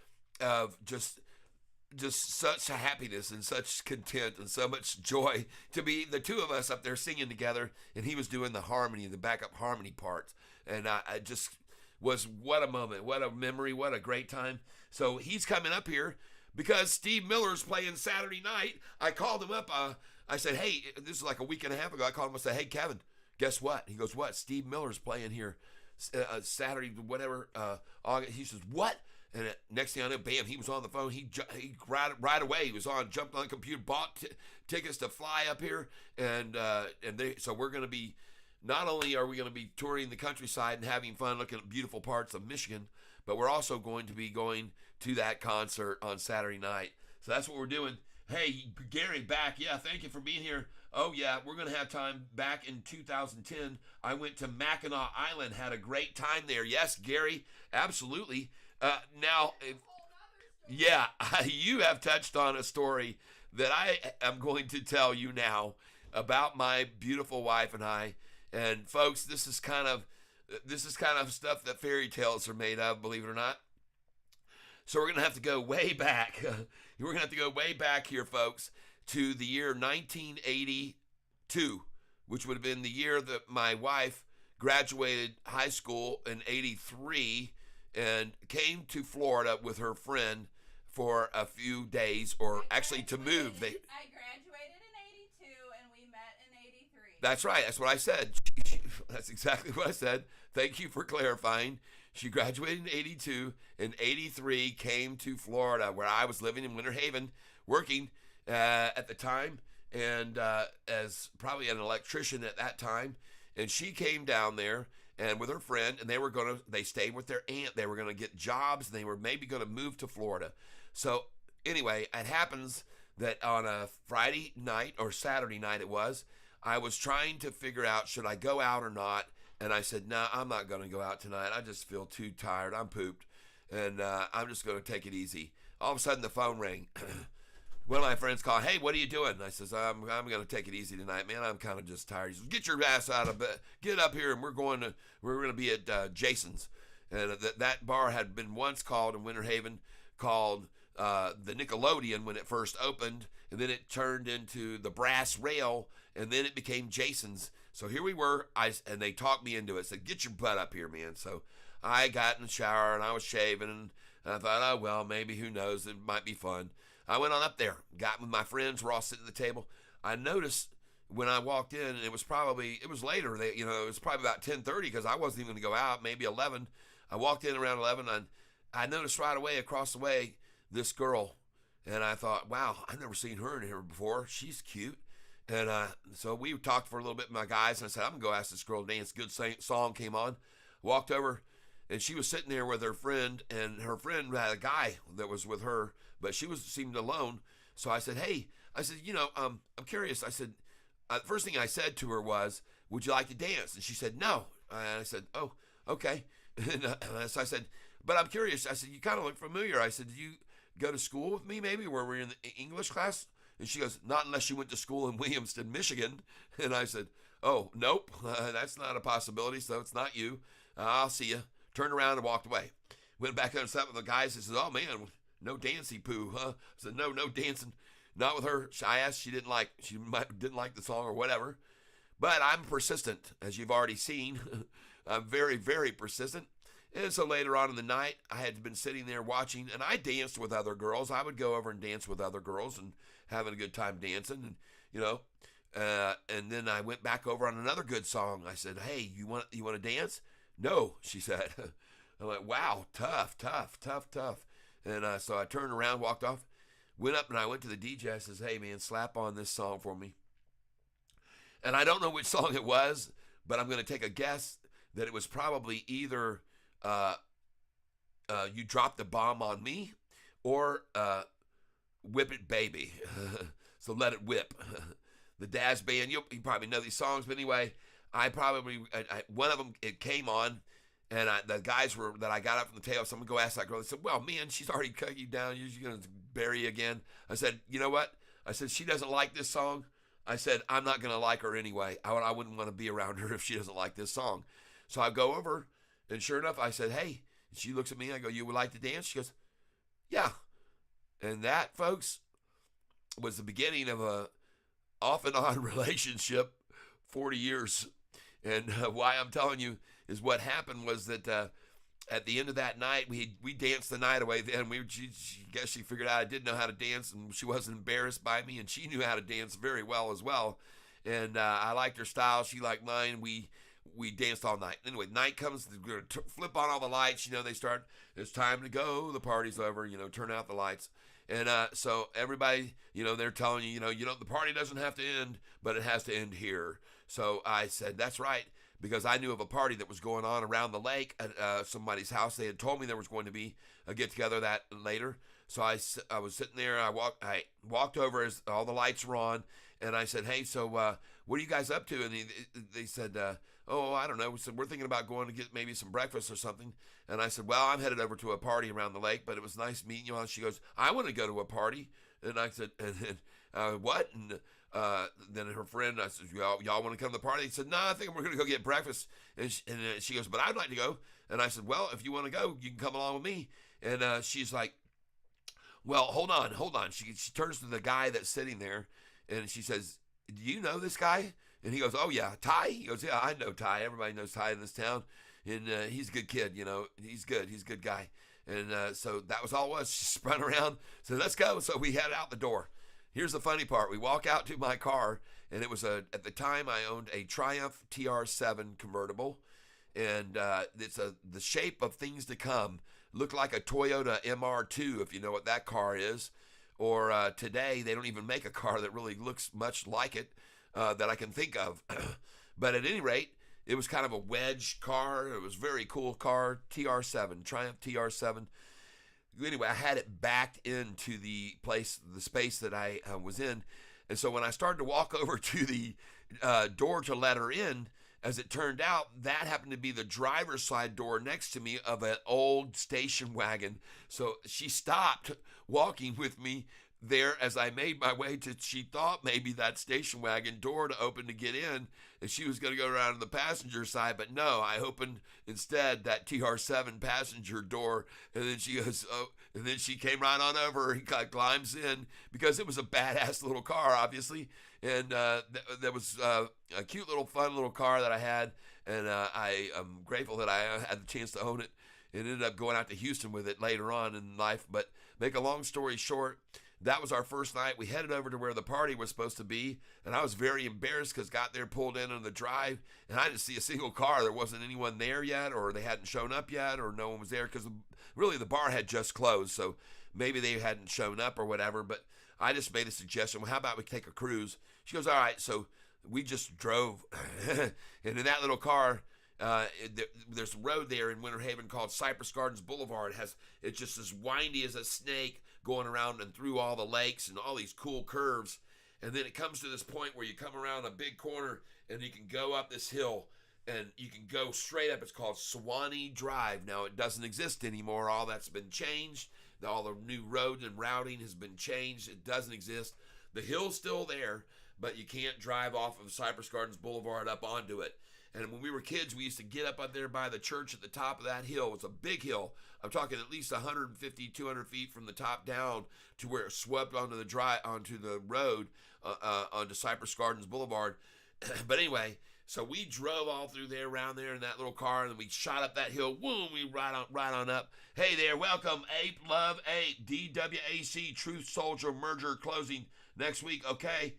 of just such happiness and such content and so much joy to be the two of us up there singing together, and he was doing the harmony, the backup harmony parts. And I just was, what a moment, what a memory, what a great time. So he's coming up here because Steve Miller's playing Saturday night. I called him up. I said, hey, this is like a week and a half ago. I called him and said, hey, Kevin, guess what? He goes, what? Steve Miller's playing here Saturday, whatever, August. He says, what? And next thing I know, bam, he was on the phone. He right away, he was on, jumped on the computer, bought tickets to fly up here. So we're going to be not only are we going to be touring the countryside and having fun looking at beautiful parts of Michigan, but we're also going to be going to that concert on Saturday night. So that's what we're doing. Hey, Gary, back. Yeah, thank you for being here. Oh, yeah, we're going to have time. Back in 2010, I went to Mackinac Island, had a great time there. Yes, Gary, absolutely. Now, yeah, you have touched on a story that I am going to tell you now about my beautiful wife and I. And folks, this is kind of stuff that fairy tales are made of, believe it or not. So we're going to have to go way back. We're going to have to go way back here, folks, to the year 1982, which would have been the year that my wife graduated high school in 83 and came to Florida with her friend for a few days, or actually to move. I graduated in 82 and we met in 83. That's right. That's what I said. That's exactly what I said. Thank you for clarifying. She graduated in 82. In 83 came to Florida, where I was living in Winter Haven, working at the time, and as probably an electrician at that time. And she came down there and with her friend, and they stayed with their aunt. They were going to get jobs, and they were maybe going to move to Florida. So anyway, it happens that on a Friday night or Saturday night I was trying to figure out, should I go out or not? And I said, nah, I'm not going to go out tonight. I just feel too tired. I'm pooped. And I'm just going to take it easy. All of a sudden, the phone rang. One of my friends called, hey, what are you doing? And I says, I'm going to take it easy tonight, man. I'm kind of just tired. He says, get your ass out of bed. Get up here, and we're going to be at Jason's. And that bar had been once called in Winter Haven, called the Nickelodeon when it first opened, and then it turned into the Brass Rail, and then it became Jason's. So here we were, and they talked me into it. Said, get your butt up here, man. So I got in the shower, and I was shaving, and I thought, oh, well, maybe, who knows, it might be fun. I went on up there, got with my friends, we're all sitting at the table. I noticed when I walked in, and it was later, it was probably about 10:30, because I wasn't even going to go out, maybe 11. I walked in around 11, and I noticed right away, across the way, this girl, and I thought, wow, I've never seen her in here before. She's cute. And so we talked for a little bit with my guys, and I said, I'm going to go ask this girl to dance. Good song came on. Walked over, and she was sitting there with her friend, and her friend had a guy that was with her, but she seemed alone. So I said, hey, I'm curious. I said, the first thing I said to her was, would you like to dance? And she said, no. And I said, oh, okay. And so I said, but I'm curious. I said, you kind of look familiar. I said, did you go to school with me maybe, where we're in the English class? And she goes, not unless you went to school in Williamston, Michigan. And I said, oh, nope, that's not a possibility, so it's not you. I'll see you. Turned around and walked away. Went back and sat with the guys and said, oh, man, no dancing poo, huh? I said, no dancing. Not with her. I asked, she didn't like the song or whatever. But I'm persistent, as you've already seen. I'm very, very persistent. And so later on in the night, I had been sitting there watching, and I danced with other girls. I would go over and dance with other girls and having a good time dancing, and and then I went back over on another good song. I said, hey, you want to dance? No, she said. I'm like, wow, tough. And so I turned around, walked off, went up, and I went to the DJ. I says, hey, man, slap on this song for me. And I don't know which song it was, but I'm going to take a guess that it was probably either You Dropped the Bomb on Me or Whip It Baby. So Let It Whip. The Daz Band, you probably know these songs, but anyway, one of them, it came on, and the guys that I got up from the table, someone go ask that girl, they said, well, man, she's already cut you down, you're going to bury you again. I said, you know what? I said, she doesn't like this song. I said, I'm not going to like her anyway. I wouldn't want to be around her if she doesn't like this song. So I go over, and sure enough, I said, hey. And she looks at me, I go, you would like to dance? She goes, yeah. And that, folks, was the beginning of a off and on relationship, 40 years. And why I'm telling you is what happened was that at the end of that night, we danced the night away. Then she figured out I didn't know how to dance, and she wasn't embarrassed by me, and she knew how to dance very well as well. And I liked her style, she liked mine. We danced all night. Anyway, night comes, we're gonna flip on all the lights. They start. It's time to go. The party's over. Turn out the lights. And so everybody, they're telling you, the party doesn't have to end, but it has to end here. So I said, that's right, because I knew of a party that was going on around the lake at somebody's house. They had told me there was going to be a get together that later. So I was sitting there. I walked over as all the lights were on, and I said, "Hey, so what are you guys up to?" And they said, "Oh, I don't know." We said, "We're thinking about going to get maybe some breakfast or something." And I said, "Well, I'm headed over to a party around the lake, but it was nice meeting you." And she goes, "I want to go to a party." And I said, "What?" And then her friend, I said, "Y'all want to come to the party?" He said, "No, I think we're going to go get breakfast." And she goes, "But I'd like to go." And I said, "Well, if you want to go, you can come along with me." And she's like, "Well, hold on." She turns to the guy that's sitting there, and she says, "Do you know this guy?" And he goes, "Oh, yeah, Ty." He goes, "Yeah, I know Ty. Everybody knows Ty in this town. And he's a good kid, He's good. He's a good guy." And so that was all it was. She spun around, said, "Let's go." So we head out the door. Here's the funny part. We walk out to my car, and it was at the time I owned a Triumph TR7 convertible. And it's the shape of things to come. Looked like a Toyota MR2, if you know what that car is. Or today, they don't even make a car that really looks much like it that I can think of. But at any rate, it was kind of a wedge car. It was a very cool car, TR7, Triumph TR7. Anyway, I had it backed into the space that I was in. And so when I started to walk over to the door to let her in, as it turned out, that happened to be the driver's side door next to me of an old station wagon. So she stopped walking with me there as I made my way to, she thought maybe that station wagon door to open to get in, and she was going to go around to the passenger side, but no, I opened instead that TR7 passenger door, and then she goes, "Oh," and then she came right on over. He climbs in because it was a badass little car, obviously, and there was a cute little fun little car that I had, and I am grateful that I had the chance to own it, and ended up going out to Houston with it later on in life. But make a long story short, that was our first night. We headed over to where the party was supposed to be, and I was very embarrassed because got there, pulled in on the drive, and I didn't see a single car. There wasn't anyone there yet, or they hadn't shown up yet, or no one was there because really the bar had just closed, so maybe they hadn't shown up or whatever. But I just made a suggestion. Well, how about we take a cruise? She goes, "All right." So we just drove, and in that little car, there's a road there in Winter Haven called Cypress Gardens Boulevard. It's just as windy as a snake, going around and through all the lakes and all these cool curves. And then it comes to this point where you come around a big corner and you can go up this hill and you can go straight up. It's called Swanee Drive. Now, it doesn't exist anymore. All that's been changed. All the new roads and routing has been changed. It doesn't exist. The hill's still there, but you can't drive off of Cypress Gardens Boulevard up onto it. And when we were kids, we used to get up there by the church at the top of that hill. It's a big hill. I'm talking at least 150, 200 feet from the top down to where it swept onto the road, onto Cypress Gardens Boulevard. But anyway, so we drove all through there, around there in that little car, and then we shot up that hill. Boom, we right on up. Hey there, welcome, Ape Love 8, DWAC, Truth Soldier merger closing next week. Okay,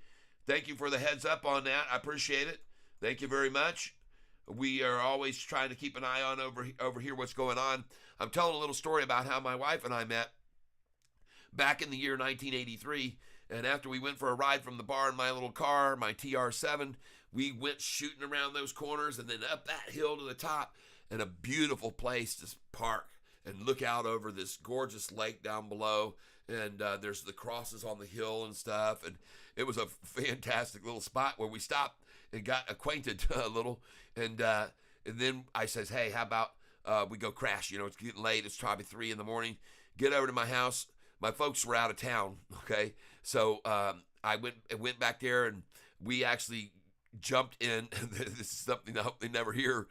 thank you for the heads up on that. I appreciate it. Thank you very much. We are always trying to keep an eye on over here what's going on. I'm telling a little story about how my wife and I met back in the year 1983. And after we went for a ride from the bar in my little car, my TR7, we went shooting around those corners and then up that hill to the top, and a beautiful place to park and look out over this gorgeous lake down below. And there's the crosses on the hill and stuff. And it was a fantastic little spot where we stopped and got acquainted a little. And then I says, "Hey, how about we go crash? It's getting late. It's probably 3 a.m. Get over to my house." My folks were out of town, okay? So I went back there, and we actually jumped in. This is something I hope they never hear.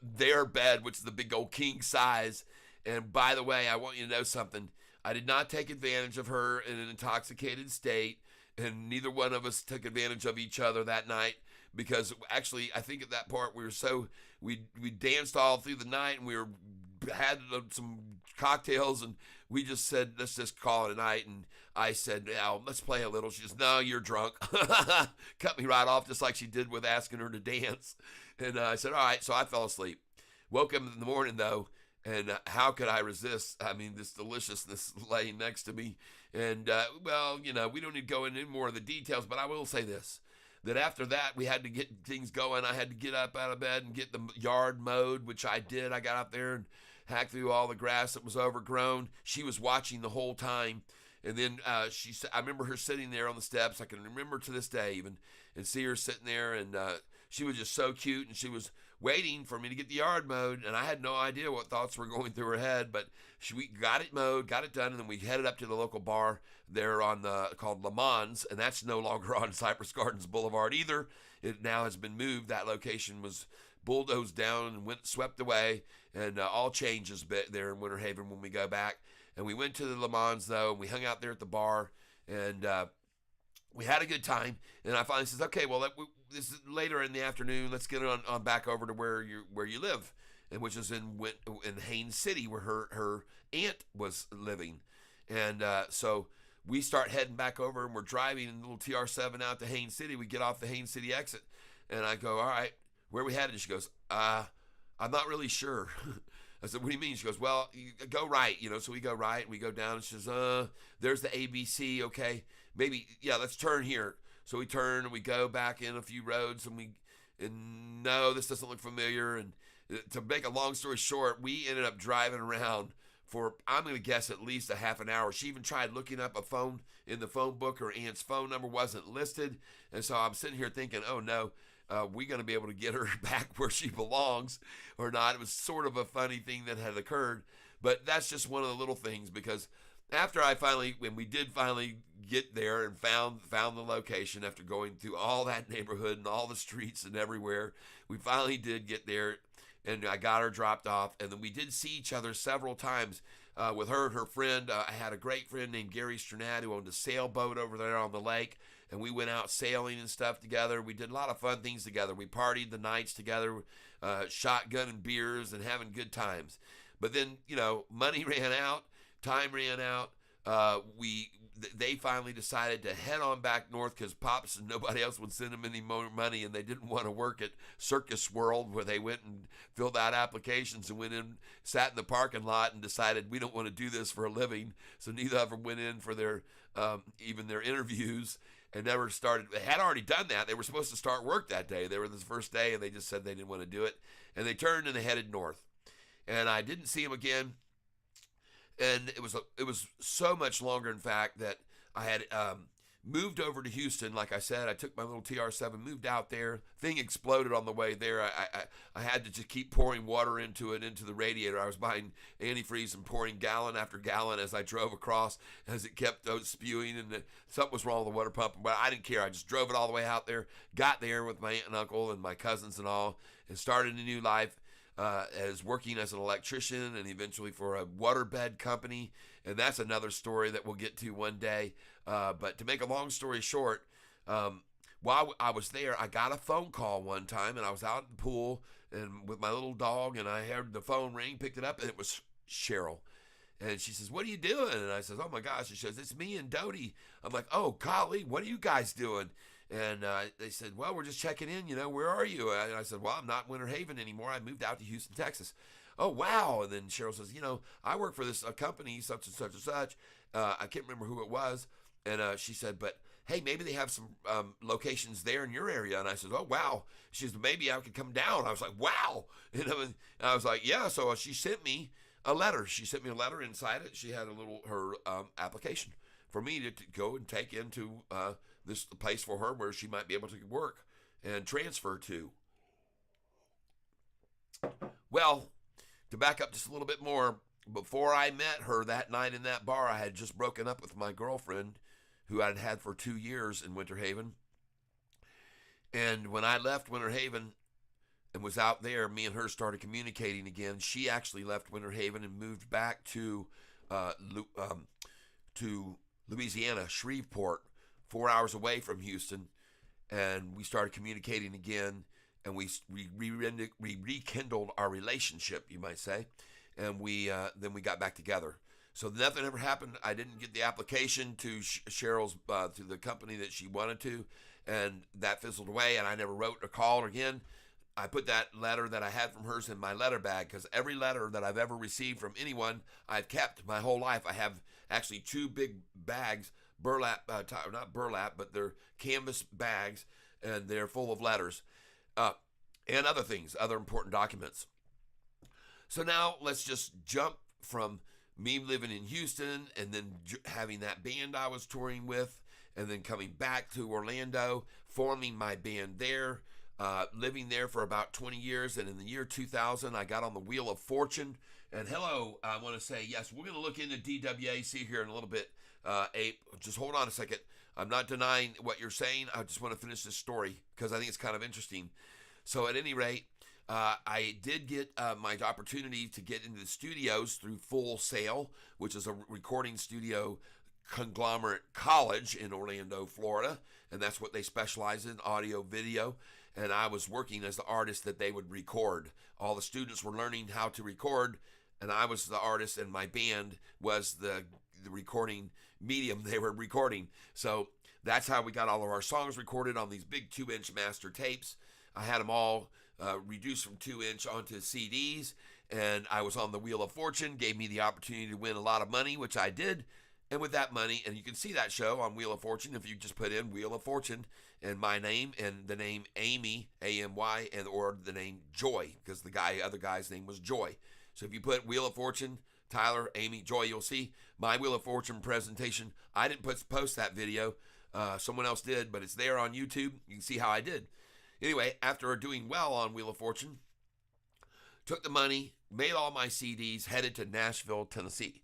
Their bed, which is the big old king size. And by the way, I want you to know something. I did not take advantage of her in an intoxicated state, and neither one of us took advantage of each other that night. Because actually, I think at that part we danced all through the night, and we had some cocktails, and we just said, let's just call it a night. And I said, "Now let's play a little." She says, "No, you're drunk." Cut me right off, just like she did with asking her to dance. And I said, "All right." So I fell asleep. Woke up in the morning though, and how could I resist? I mean, this deliciousness laying next to me, And, well, we don't need to go into any more of the details, but I will say this, that after that, we had to get things going. I had to get up out of bed and get the yard mowed, which I did. I got out there and hacked through all the grass that was overgrown. She was watching the whole time. And then I remember her sitting there on the steps. I can remember to this day even, and see her sitting there, and she was just so cute, and she was waiting for me to get the yard mowed, and I had no idea what thoughts were going through her head, but we got it mowed, got it done, and then we headed up to the local bar there called Le Mans, and that's no longer on Cypress Gardens Boulevard either. It now has been moved. That location was bulldozed down and swept away, and all changes there in Winter Haven when we go back. And we went to the Le Mans, though, and we hung out there at the bar, and we had a good time. And I finally says, okay, well, this is later in the afternoon. Let's get on back over to where you live, and which is in Haines City, where her aunt was living. And so we start heading back over, and we're driving in the little TR7 out to Haines City. We get off the Haines City exit, and I go, all right, where are we headed? And she goes, I'm not really sure. I said, what do you mean? She goes, well, you go right, so we go right, and we go down, and she says, there's the ABC, okay, maybe, yeah, let's turn here. So we turn, and we go back in a few roads, and no, this doesn't look familiar, and to make a long story short, we ended up driving around for, I'm going to guess, at least a half an hour. She even tried looking up a phone in the phone book. Her aunt's phone number wasn't listed, and so I'm sitting here thinking, oh, no, we going to be able to get her back where she belongs or not? It was sort of a funny thing that had occurred, but that's just one of the little things, because after when we did finally get there and found the location after going through all that neighborhood and all the streets and everywhere, we finally did get there, and I got her dropped off, and then we did see each other several times with her and her friend. I had a great friend named Gary Sternad who owned a sailboat over there on the lake, and we went out sailing and stuff together. We did a lot of fun things together. We partied the nights together, shotgunning beers and having good times. But then, money ran out, time ran out. They finally decided to head on back north because Pops and nobody else would send them any more money, and they didn't want to work at Circus World, where they went and filled out applications and went in, sat in the parking lot, and decided we don't want to do this for a living. So neither of them went in for their even their interviews, and never started. They had already done that. They were supposed to start work that day. They were the first day, and they just said they didn't want to do it. And they turned and they headed north. And I didn't see them again. And it was so much longer, in fact, that I had moved over to Houston. Like I said, I took my little TR7, moved out there. Thing exploded on the way there. I had to just keep pouring water into the radiator. I was buying antifreeze and pouring gallon after gallon as I drove across, as it kept spewing, and something was wrong with the water pump. But I didn't care. I just drove it all the way out there, got there with my aunt and uncle and my cousins and all, and started a new life. As working as an electrician and eventually for a waterbed company. And that's another story that we'll get to one day. But to make a long story short, while I was there, I got a phone call one time, and I was out in the pool and with my little dog, and I heard the phone ring, picked it up, and it was Cheryl. And she says, what are you doing? And I says, oh my gosh. She says, it's me and Dodie. I'm like, oh, golly, what are you guys doing? And they said, well, we're just checking in, where are you? And I said, well, I'm not in Winter Haven anymore. I moved out to Houston, Texas. Oh, wow. And then Cheryl says, I work for this company, such and such and such. I can't remember who it was. And she said, but hey, maybe they have some locations there in your area. And I said, oh, wow. She said, maybe I could come down. I was like, wow. And I was like, yeah. So she sent me a letter. She sent me a letter. Inside it, she had her application for me to go and take into this place for her where she might be able to work and transfer to. Well, to back up just a little bit more, before I met her that night in that bar, I had just broken up with my girlfriend, who I'd had for 2 years in Winter Haven. And when I left Winter Haven and was out there, me and her started communicating again. She actually left Winter Haven and moved back to Louisiana, Shreveport, 4 hours away from Houston, and we started communicating again, and we rekindled our relationship, you might say, and then we got back together. So nothing ever happened. I didn't get the application to Cheryl's to the company that she wanted to, and that fizzled away, and I never wrote or called again. I put that letter that I had from hers in my letter bag, because every letter that I've ever received from anyone I've kept my whole life. I have actually 2 big bags, burlap, not burlap, but they're canvas bags, and they're full of letters and other things, other important documents. So now let's just jump from me living in Houston and then having that band I was touring with, and then coming back to Orlando, forming my band there, living there for about 20 years. And in the year 2000, I got on the Wheel of Fortune. And hello, I want to say, yes, we're going to look into DWAC here in a little bit. Ape, just hold on a second. I'm not denying what you're saying. I just want to finish this story because I think it's kind of interesting. So at any rate, I did get my opportunity to get into the studios through Full Sail, which is a recording studio conglomerate college in Orlando, Florida, and that's what they specialize in, audio, video. And I was working as the artist that they would record. All the students were learning how to record, and I was the artist, and my band was the recording medium they were recording. So that's how we got all of our songs recorded on these big 2-inch master tapes. I had them all reduced from 2-inch onto CDs, and I was on the Wheel of Fortune, gave me the opportunity to win a lot of money, which I did. And with that money, and you can see that show on Wheel of Fortune if you just put in Wheel of Fortune and my name and the name Amy, A-M-Y, and or the name Joy, because the other guy's name was Joy. So if you put Wheel of Fortune, Tyler, Amy, Joy, you'll see my Wheel of Fortune presentation. I didn't post that video. Someone else did, but it's there on YouTube. You can see how I did. Anyway, after doing well on Wheel of Fortune, took the money, made all my CDs, headed to Nashville, Tennessee.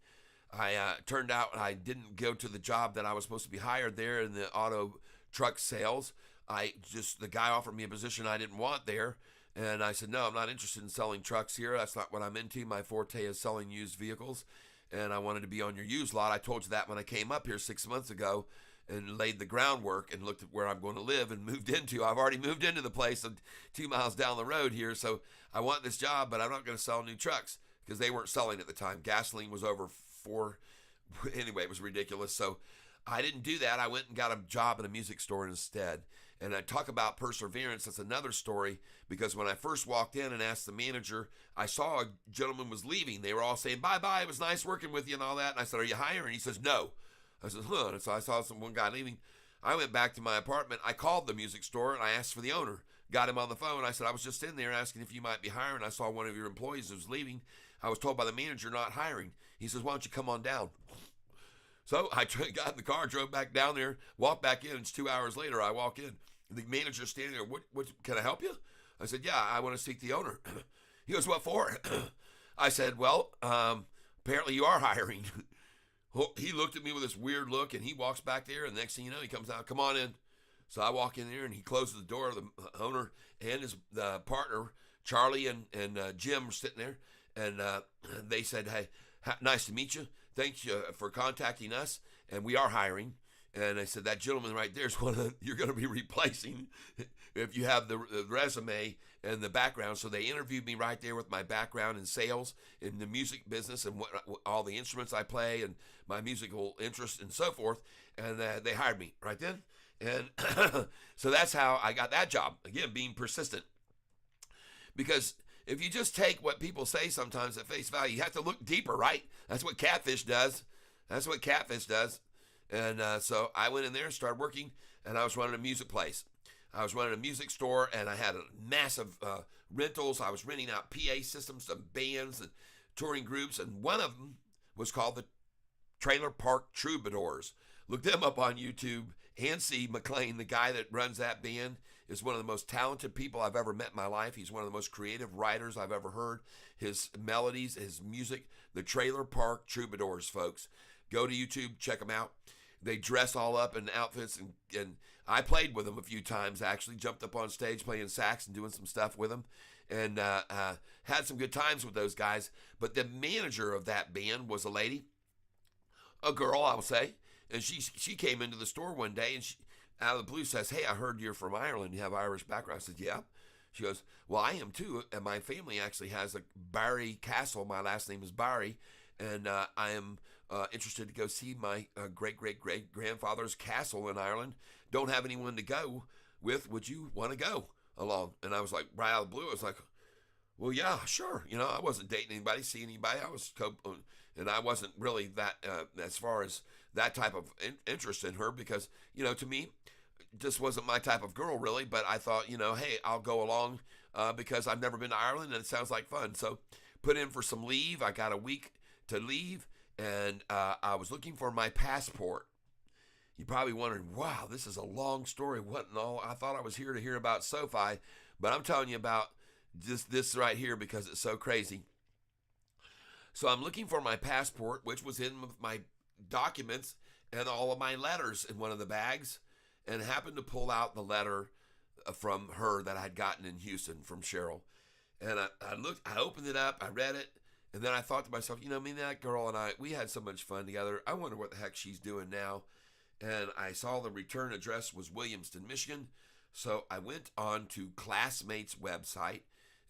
Turned out I didn't go to the job that I was supposed to be hired there in the auto truck sales. The guy offered me a position I didn't want there. And I said, no, I'm not interested in selling trucks here. That's not what I'm into. My forte is selling used vehicles. And I wanted to be on your used lot. I told you that when I came up here 6 months ago and laid the groundwork and looked at where I'm going to live and moved into. I've already moved into the place 2 miles down the road here. So I want this job, but I'm not going to sell new trucks because they weren't selling at the time. Gasoline was over anyway, it was ridiculous. So I didn't do that. I went and got a job in a music store instead. And I talk about perseverance. That's another story, because when I first walked in and asked the manager, I saw a gentleman was leaving. They were all saying, bye-bye, it was nice working with you and all that. And I said, are you hiring? He says, no. I said, huh. And so I saw one guy leaving. I went back to my apartment. I called the music store and I asked for the owner. Got him on the phone. I said, I was just in there asking if you might be hiring. I saw one of your employees who was leaving. I was told by the manager not hiring. He says, why don't you come on down? So I got in the car, drove back down there, walked back in. It's 2 hours later. I walk in. The manager's standing there. What, can I help you? I said, yeah, I want to seek the owner. He goes, what for? I said, well, apparently you are hiring. He looked at me with this weird look, and he walks back there, and the next thing you know, he comes out, come on in. So I walk in there, and he closes the door. The owner and the partner, Charlie and Jim, were sitting there, and they said, hey, nice to meet you. Thanks for contacting us, and we are hiring. And I said, that gentleman right there is one you're going to be replacing if you have the resume and the background. So they interviewed me right there with my background in sales, in the music business, and all the instruments I play and my musical interest and so forth. And they hired me right then. And so that's how I got that job. Again, being persistent. Because if you just take what people say sometimes at face value, you have to look deeper, right? That's what catfish does. And so I went in there and started working, and I was running a music place. I was running a music store, and I had a massive rentals. I was renting out PA systems to bands and touring groups, and one of them was called the Trailer Park Troubadours. Look them up on YouTube. Hancy McLean, the guy that runs that band, is one of the most talented people I've ever met in my life. He's one of the most creative writers I've ever heard. His melodies, his music, the Trailer Park Troubadours, folks. Go to YouTube, check them out. They dress all up in outfits, and I played with them a few times, actually. Jumped up on stage playing sax and doing some stuff with them, and had some good times with those guys. But the manager of that band was a lady, a girl, I will say, and she came into the store one day, and she, out of the blue, says, hey, I heard you're from Ireland. You have Irish background. I said, yeah. She goes, well, I am too, and my family actually has a Barry Castle. My last name is Barry, and I am interested to go see my great-great-great-grandfather's castle in Ireland. Don't have anyone to go with. Would you want to go along? And I was like, right out of the blue, I was like, well, yeah, sure. You know, I wasn't dating anybody, seeing anybody. I was and I wasn't really that as far as that type of interest in her because to me, just wasn't my type of girl really. But I thought, hey, I'll go along because I've never been to Ireland and it sounds like fun. So put in for some leave. I got a week to leave, and I was looking for my passport. You're probably wondering, wow, this is a long story. What and all? I thought I was here to hear about SOFI, but I'm telling you about just this right here because it's so crazy. So I'm looking for my passport, which was in my documents and all of my letters in one of the bags, and happened to pull out the letter from her that I'd gotten in Houston from Cheryl. And I opened it up, I read it, and then I thought to myself, me and that girl and I, we had so much fun together. I wonder what the heck she's doing now. And I saw the return address was Williamston, Michigan. So I went on to Classmates' website.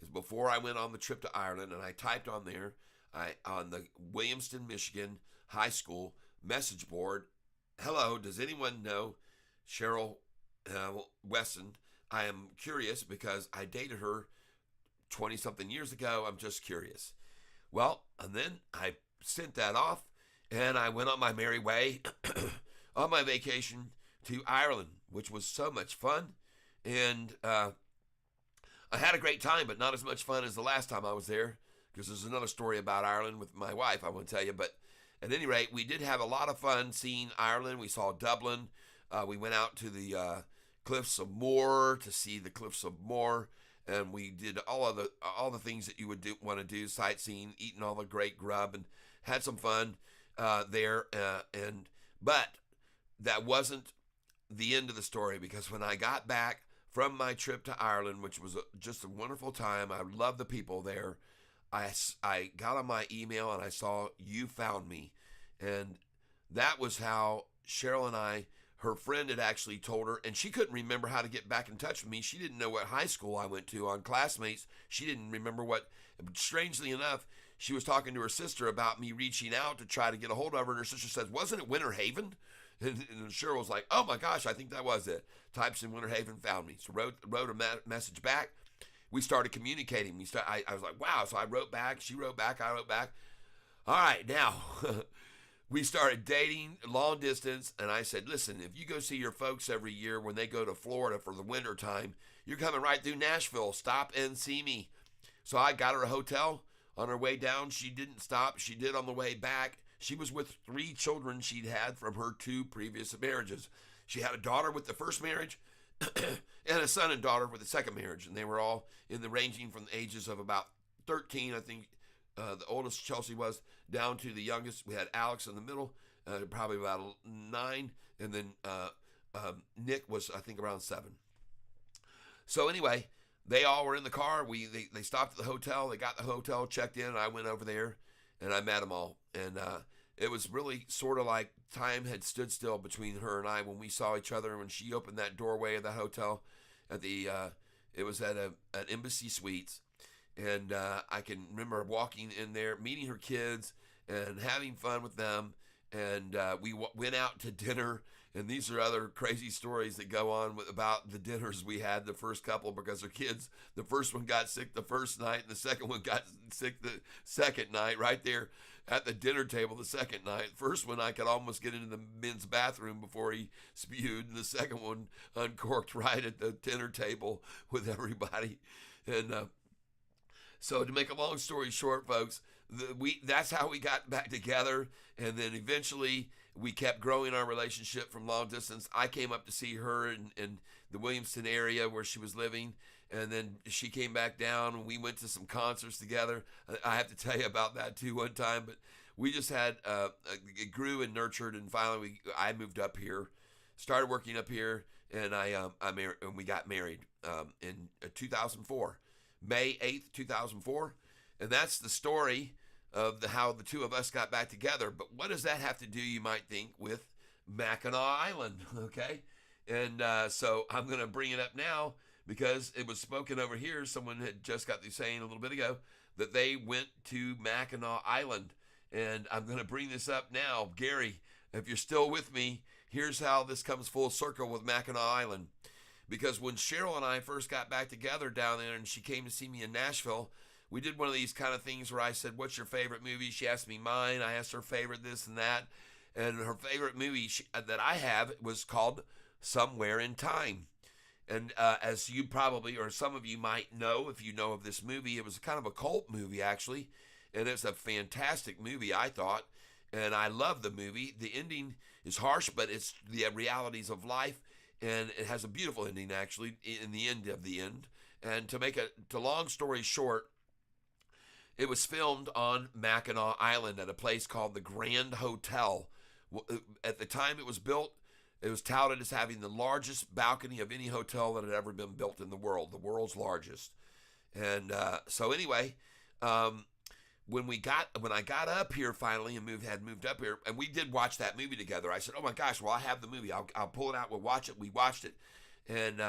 It's before I went on the trip to Ireland, and I typed on there, on the Williamston, Michigan high school message board, hello, does anyone know Cheryl Weston? I am curious because I dated her 20-something years ago. I'm just curious. Well, and then I sent that off, and I went on my merry way on my vacation to Ireland, which was so much fun. And I had a great time, but not as much fun as the last time I was there, because there's another story about Ireland with my wife I want to tell you. But at any rate, we did have a lot of fun seeing Ireland. We saw Dublin. We went out to the Cliffs of Moher to see the Cliffs of Moher, and we did all the things that you would want to do, sightseeing, eating all the great grub, and had some fun there. But that wasn't the end of the story, because when I got back from my trip to Ireland, which was just a wonderful time, I love the people there. I got on my email and I saw you found me, and that was how Cheryl and I, her friend had actually told her, and she couldn't remember how to get back in touch with me. She didn't know what high school I went to on Classmates. She didn't remember strangely enough, she was talking to her sister about me reaching out to try to get a hold of her, and her sister says, wasn't it Winter Haven? And Cheryl was like, oh my gosh, I think that was it. Types in Winter Haven, found me. So wrote a message back. We started communicating. I was like, wow. So I wrote back. She wrote back. I wrote back. All right, now we started dating long distance. And I said, listen, if you go see your folks every year when they go to Florida for the winter time, you're coming right through Nashville. Stop and see me. So I got her a hotel on her way down. She didn't stop. She did on the way back. She was with 3 children she'd had from her 2 previous marriages. She had a daughter with the first marriage and a son and daughter with the second marriage. And they were all ranging from the ages of about 13, I think the oldest Chelsea was, down to the youngest. We had Alex in the middle, probably about 9. And then Nick was, I think, around 7. So anyway, they all were in the car. They stopped at the hotel. They got the hotel, checked in, and I went over there. And I met them all. And it was really sort of like time had stood still between her and I when we saw each other. When she opened that doorway of the hotel it was at an Embassy Suites. And I can remember walking in there, meeting her kids and having fun with them. And we went out to dinner. And these are other crazy stories that go on about the dinners we had, the first couple, because their kids, the first one got sick the first night, and the second one got sick the second night, right there at the dinner table the second night. First one, I could almost get into the men's bathroom before he spewed, and the second one uncorked right at the dinner table with everybody. And so to make a long story short, folks, that's how we got back together. And then eventually we kept growing our relationship from long distance. I came up to see her in the Williamston area where she was living. And then she came back down and we went to some concerts together. I have to tell you about that too one time. But we just had, it grew and nurtured. And finally I moved up here, started working up here, and we got married in 2004, May 8th, 2004. And that's the story of how the two of us got back together. But what does that have to do, you might think, with Mackinac Island? Okay. And so I'm going to bring it up now because it was spoken over here. Someone had just got through saying a little bit ago that they went to Mackinac Island. And I'm going to bring this up now. Gary, if you're still with me, here's how this comes full circle with Mackinac Island. Because when Cheryl and I first got back together down there and she came to see me in Nashville, we did one of these kind of things where I said, "What's your favorite movie?" She asked me mine. I asked her favorite this and that, and her favorite movie that I have was called Somewhere in Time. And as you probably, or some of you might know, if you know of this movie, it was kind of a cult movie, actually. And it's a fantastic movie, I thought. And I love the movie. The ending is harsh, but it's the realities of life. And it has a beautiful ending, actually, in the end of the end. And to make a long story short, it was filmed on Mackinac Island at a place called the Grand Hotel. At the time it was built, it was touted as having the largest balcony of any hotel that had ever been built in the world's largest. And so anyway, when I got up here finally and moved up here, and we did watch that movie together. I said, "Oh my gosh, well I have the movie. I'll pull it out. We'll watch it." We watched it, and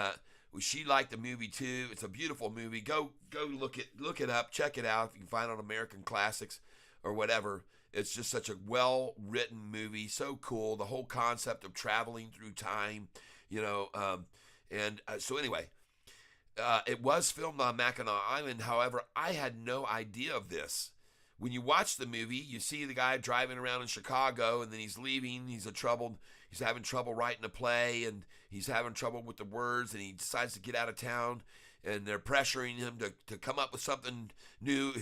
she liked the movie too. It's a beautiful movie. Go look it up, check it out if you can find it on American Classics or whatever. It's just such a well-written movie, so cool. The whole concept of traveling through time, so anyway, it was filmed on Mackinac Island. However, I had no idea of this. When you watch the movie, you see the guy driving around in Chicago, and then he's leaving. He's having trouble writing a play, and he's having trouble with the words, and he decides to get out of town, and they're pressuring him to come up with something new.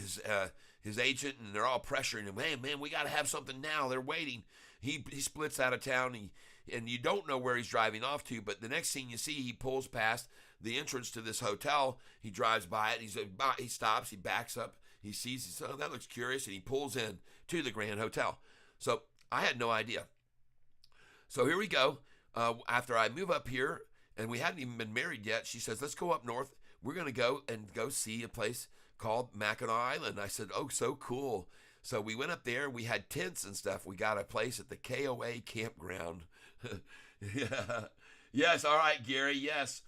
His agent, and they're all pressuring him. "Hey, man, we got to have something now. They're waiting." He splits out of town, and you don't know where he's driving off to, but the next scene you see, he pulls past the entrance to this hotel. He drives by it. He stops. He backs up. He says, "Oh, that looks curious," and he pulls in to the Grand Hotel. So I had no idea. So here we go. After I move up here, and we hadn't even been married yet, she says, "Let's go up north. We're going to go see a place called Mackinac Island." I said, "Oh, so cool." So we went up there. We had tents and stuff. We got a place at the KOA campground. Yeah. Yes. All right, Gary. Yes.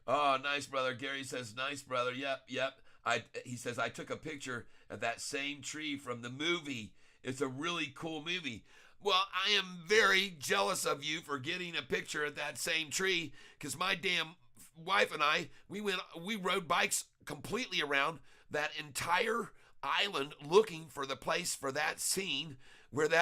Oh, nice, brother. Gary says, "Nice, brother." Yep. He says, "I took a picture of that same tree from the movie. It's a really cool movie." Well, I am very jealous of you for getting a picture of that same tree, because my damn wife and I, we rode bikes completely around that entire island looking for the place for that scene where that